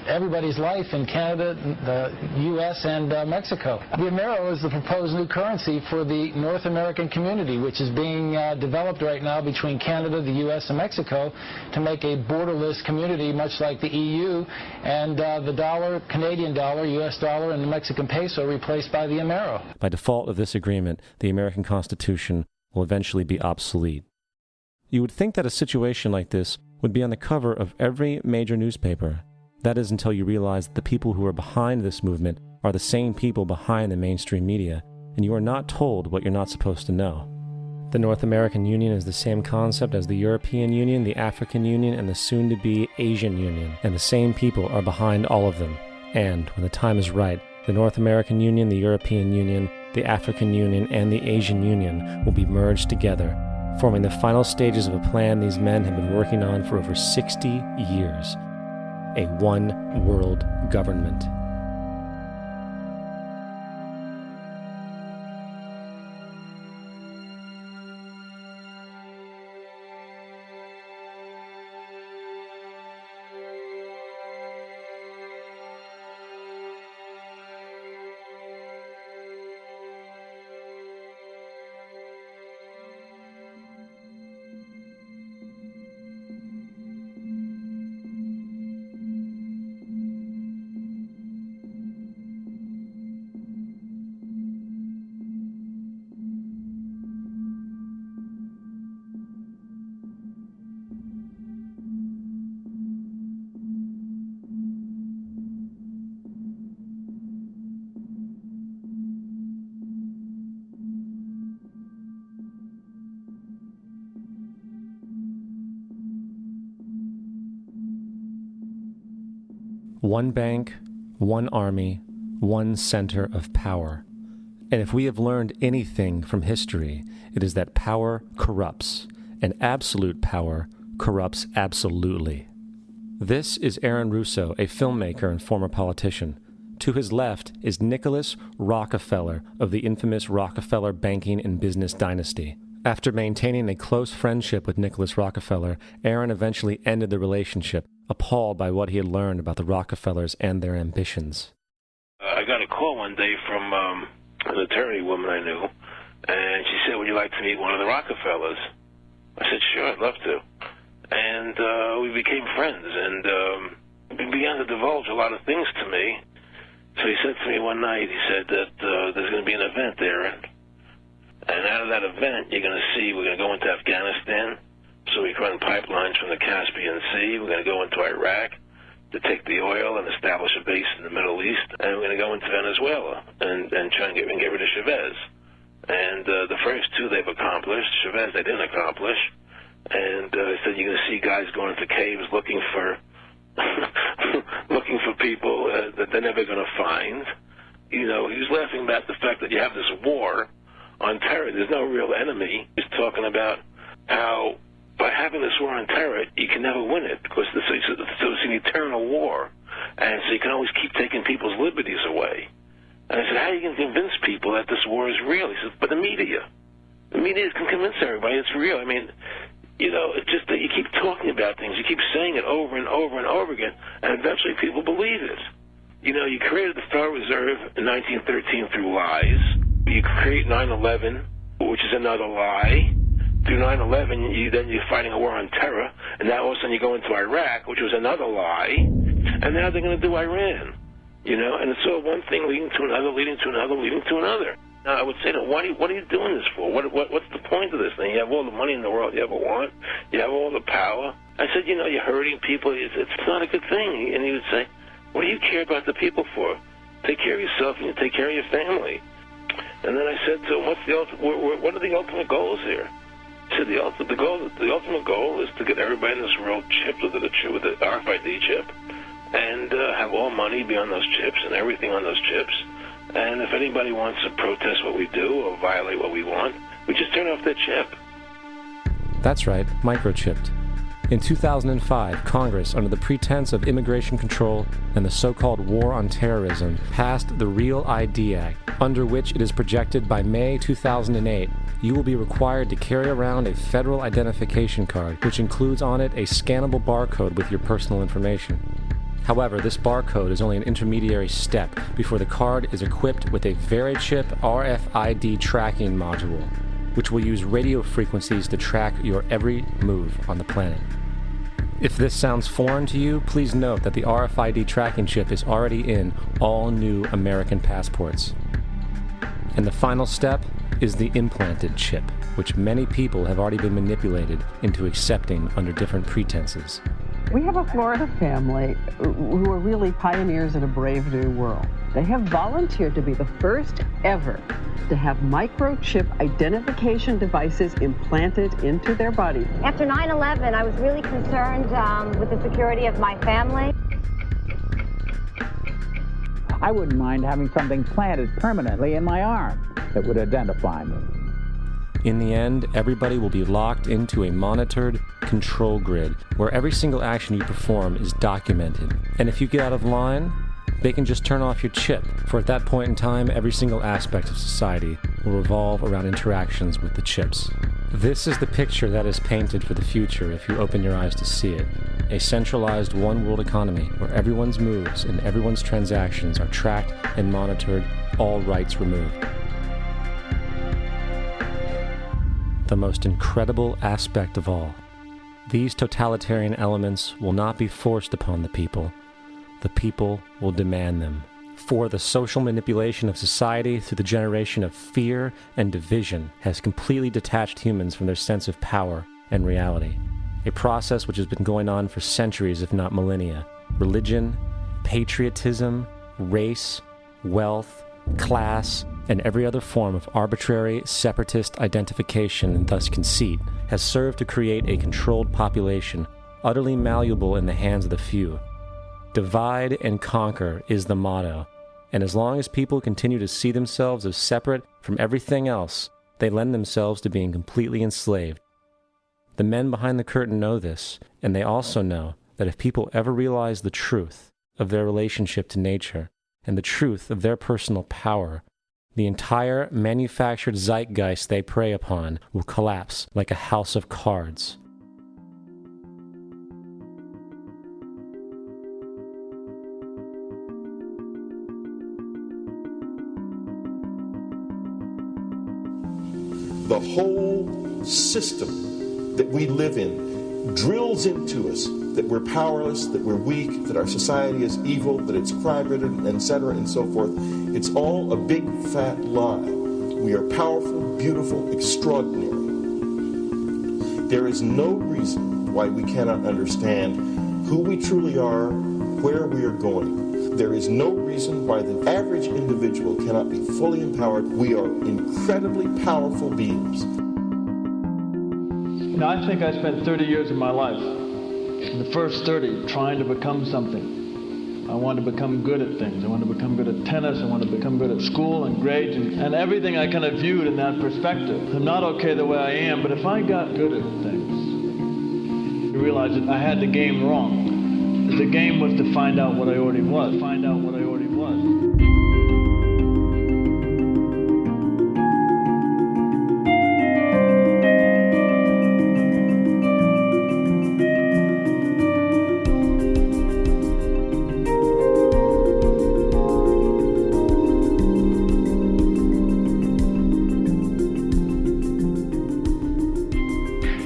everybody's life in Canada, the U.S., and Mexico. The Amero is the proposed new currency for the North American community, which is being developed right now between Canada, the U.S., and Mexico to make a borderless community, much like the EU, and the dollar, Canadian dollar, U.S. dollar, and the Mexican peso replaced by the Amero. By default of this agreement, the American Constitution will eventually be obsolete. You would think that a situation like this would be on the cover of every major newspaper. That is until you realize that the people who are behind this movement are the same people behind the mainstream media, and you are not told what you're not supposed to know. The North American Union is the same concept as the European Union, the African Union, and the soon-to-be Asian Union, and the same people are behind all of them. And, when the time is right, the North American Union, the European Union, the African Union, and the Asian Union will be merged together, forming the final stages of a plan these men have been working on for over 60 years. A one-world government. One bank, one army, one center of power. And if we have learned anything from history, it is that power corrupts, and absolute power corrupts absolutely. This is Aaron Russo, a filmmaker and former politician. To his left is Nicholas Rockefeller of the infamous Rockefeller banking and business dynasty. After maintaining a close friendship with Nicholas Rockefeller, Aaron eventually ended the relationship, appalled by what he had learned about the Rockefellers and their ambitions. I got a call one day from an attorney woman I knew, and she said, would you like to meet one of the Rockefellers? I said, sure, I'd love to. And we became friends, and he began to divulge a lot of things to me. So he said to me one night, he said that there's going to be an event there, and out of that event, you're going to see we're going to go into Afghanistan, so we can run pipelines from the Caspian Sea. We're going to go into Iraq to take the oil and establish a base in the Middle East, and we're going to go into Venezuela and try and get rid of Chavez. And the first two they've accomplished. Chavez they didn't accomplish. And he said you're going to see guys going into caves looking for looking for people that they're never going to find. You know, he was laughing about the fact that you have this war on terror. There's no real enemy. He's talking about how by having this war on terror, you can never win it because so it's an eternal war. And so you can always keep taking people's liberties away. And I said, how are you going to convince people that this war is real? He said, but the media can convince everybody it's real. I mean, you know, it's just that you keep talking about things. You keep saying it over and over and over again, and eventually people believe it. You know, you created the Federal Reserve in 1913 through lies. You create 9/11, which is another lie. Through 9/11, then you're fighting a war on terror, and now all of a sudden you go into Iraq, which was another lie, and now they're going to do Iran. You know, and it's all one thing leading to another, leading to another, leading to another. Now, I would say to them, what are you doing this for? What's the point of this thing? You have all the money in the world you ever want. You have all the power. I said, you know, you're hurting people. It's not a good thing. And he would say, what do you care about the people for? Take care of yourself and you take care of your family. And then I said to him, what are the ultimate goals here? He said, the ultimate goal is to get everybody in this world chipped with the RFID chip and have all money be on those chips and everything on those chips. And if anybody wants to protest what we do or violate what we want, we just turn off their chip. That's right, microchipped. In 2005, Congress, under the pretense of immigration control and the so-called war on terrorism, passed the Real ID Act, under which it is projected by May 2008, you will be required to carry around a federal identification card, which includes on it a scannable barcode with your personal information. However, this barcode is only an intermediary step before the card is equipped with a Verichip RFID tracking module, which will use radio frequencies to track your every move on the planet. If this sounds foreign to you, please note that the RFID tracking chip is already in all new American passports. And the final step is the implanted chip, which many people have already been manipulated into accepting under different pretenses. We have a Florida family who are really pioneers in a brave new world. They have volunteered to be the first ever to have microchip identification devices implanted into their body. After 9/11, I was really concerned with the security of my family. I wouldn't mind having something planted permanently in my arm that would identify me. In the end, everybody will be locked into a monitored control grid where every single action you perform is documented. And if you get out of line, they can just turn off your chip, for at that point in time, every single aspect of society will revolve around interactions with the chips. This is the picture that is painted for the future if you open your eyes to see it. A centralized one-world economy where everyone's moves and everyone's transactions are tracked and monitored, all rights removed. The most incredible aspect of all. These totalitarian elements will not be forced upon the people. The people will demand them. For the social manipulation of society through the generation of fear and division has completely detached humans from their sense of power and reality. A process which has been going on for centuries, if not millennia. Religion, patriotism, race, wealth, class, and every other form of arbitrary, separatist identification and thus conceit has served to create a controlled population, utterly malleable in the hands of the few. Divide and conquer is the motto, and as long as people continue to see themselves as separate from everything else, they lend themselves to being completely enslaved. The men behind the curtain know this, and they also know that if people ever realize the truth of their relationship to nature and the truth of their personal power, the entire manufactured zeitgeist they prey upon will collapse like a house of cards. The whole system that we live in drills into us that we're powerless, that we're weak, that our society is evil, that it's crime-ridden, etc., and so forth. It's all a big, fat lie. We are powerful, beautiful, extraordinary. There is no reason why we cannot understand who we truly are, where we are going. There is no reason why the average individual cannot be fully empowered. We are incredibly powerful beings. You know, I think I spent 30 years of my life, in the first 30, trying to become something. I wanted to become good at things. I wanted to become good at tennis. I wanted to become good at school and grades and everything I kind of viewed in that perspective. I'm not okay the way I am, but if I got good at things, I realized that I had the game wrong. That the game was to find out what I already was.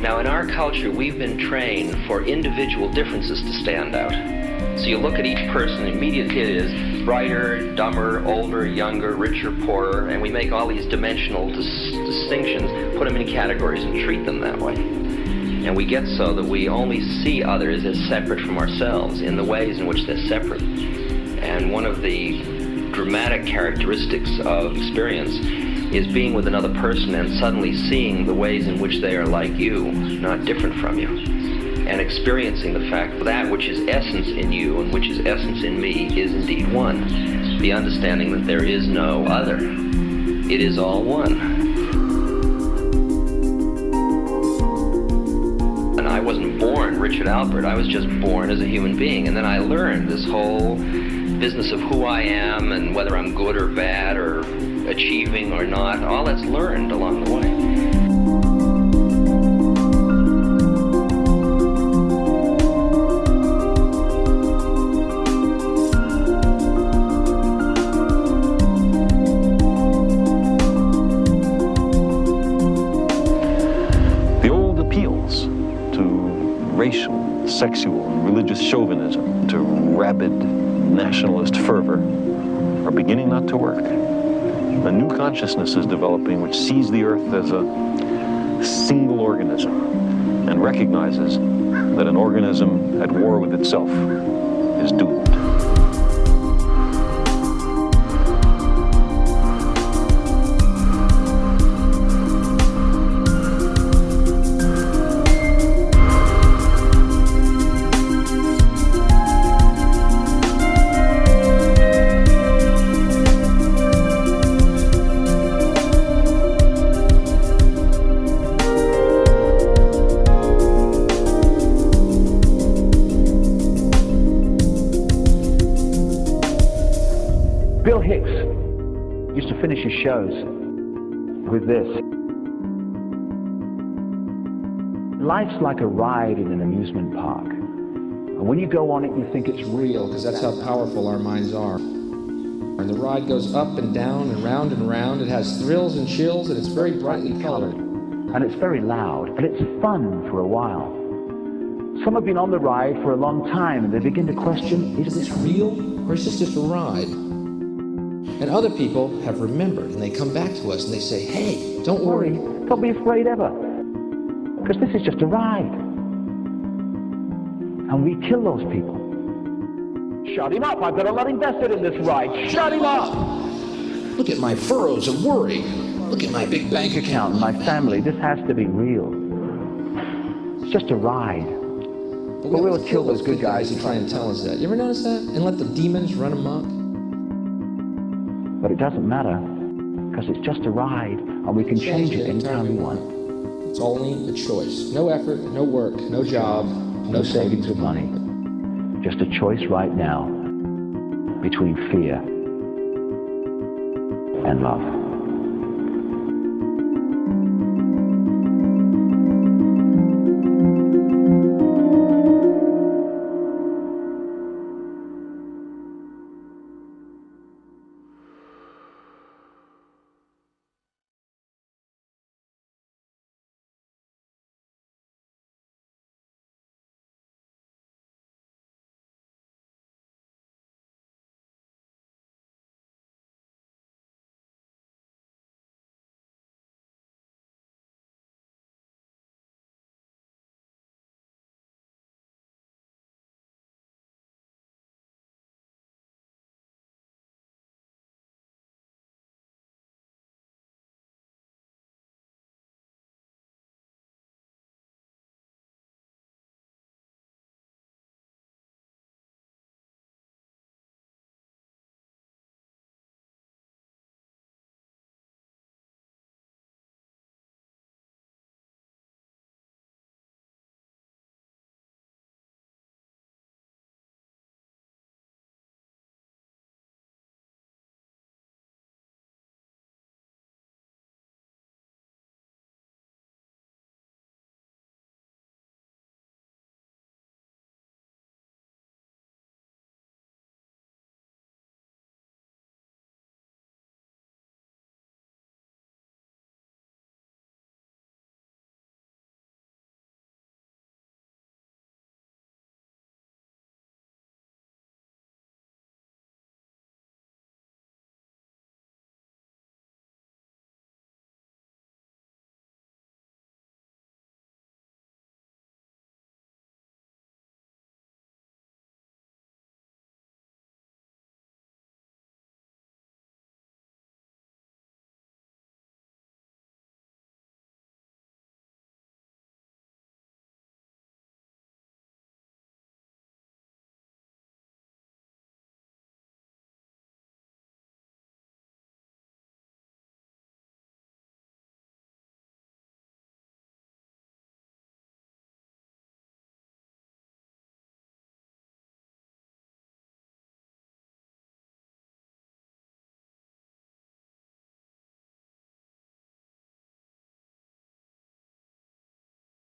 Now, in our culture, we've been trained for individual differences to stand out. So you look at each person, immediately it is brighter, dumber, older, younger, richer, poorer, and we make all these dimensional distinctions, put them in categories and treat them that way. And we get so that we only see others as separate from ourselves in the ways in which they're separate. And one of the dramatic characteristics of experience is being with another person and suddenly seeing the ways in which they are like you, not different from you, and experiencing the fact that that which is essence in you and which is essence in me is indeed one. The understanding that there is no other. It is all one. And I wasn't born Richard Alpert, I was just born as a human being, and then I learned this whole business of who I am and whether I'm good or bad or achieving or not, all that's learned along the way. The old appeals to racial, sexual, and religious chauvinism, to rabid nationalist fervor, are beginning not to work. A new consciousness is developing which sees the earth as a single organism and recognizes that an organism at war with itself is doomed. Finish his shows with this. Life's like a ride in an amusement park. And when you go on it, you think it's real. Because that's how powerful our minds are. And the ride goes up and down and round and round. It has thrills and chills, and it's very brightly colored. And it's very loud, and it's fun for a while. Some have been on the ride for a long time, and they begin to question, is this real, or is this just a ride? And other people have remembered, and they come back to us and they say, hey, don't worry. Don't be afraid ever. Because this is just a ride. And we kill those people. Shut him up. I've got a lot invested in this ride. Shut him up. Look at my furrows of worry. Look at my big bank account. My family. This has to be real. It's just a ride. But we always kill those good guys who try and tell us that. You ever notice that? And let the demons run amok? But it doesn't matter, because it's just a ride, and we can change it anytime we want. It's only a choice. No effort, no work, no job, no savings of money. Just a choice right now between fear and love.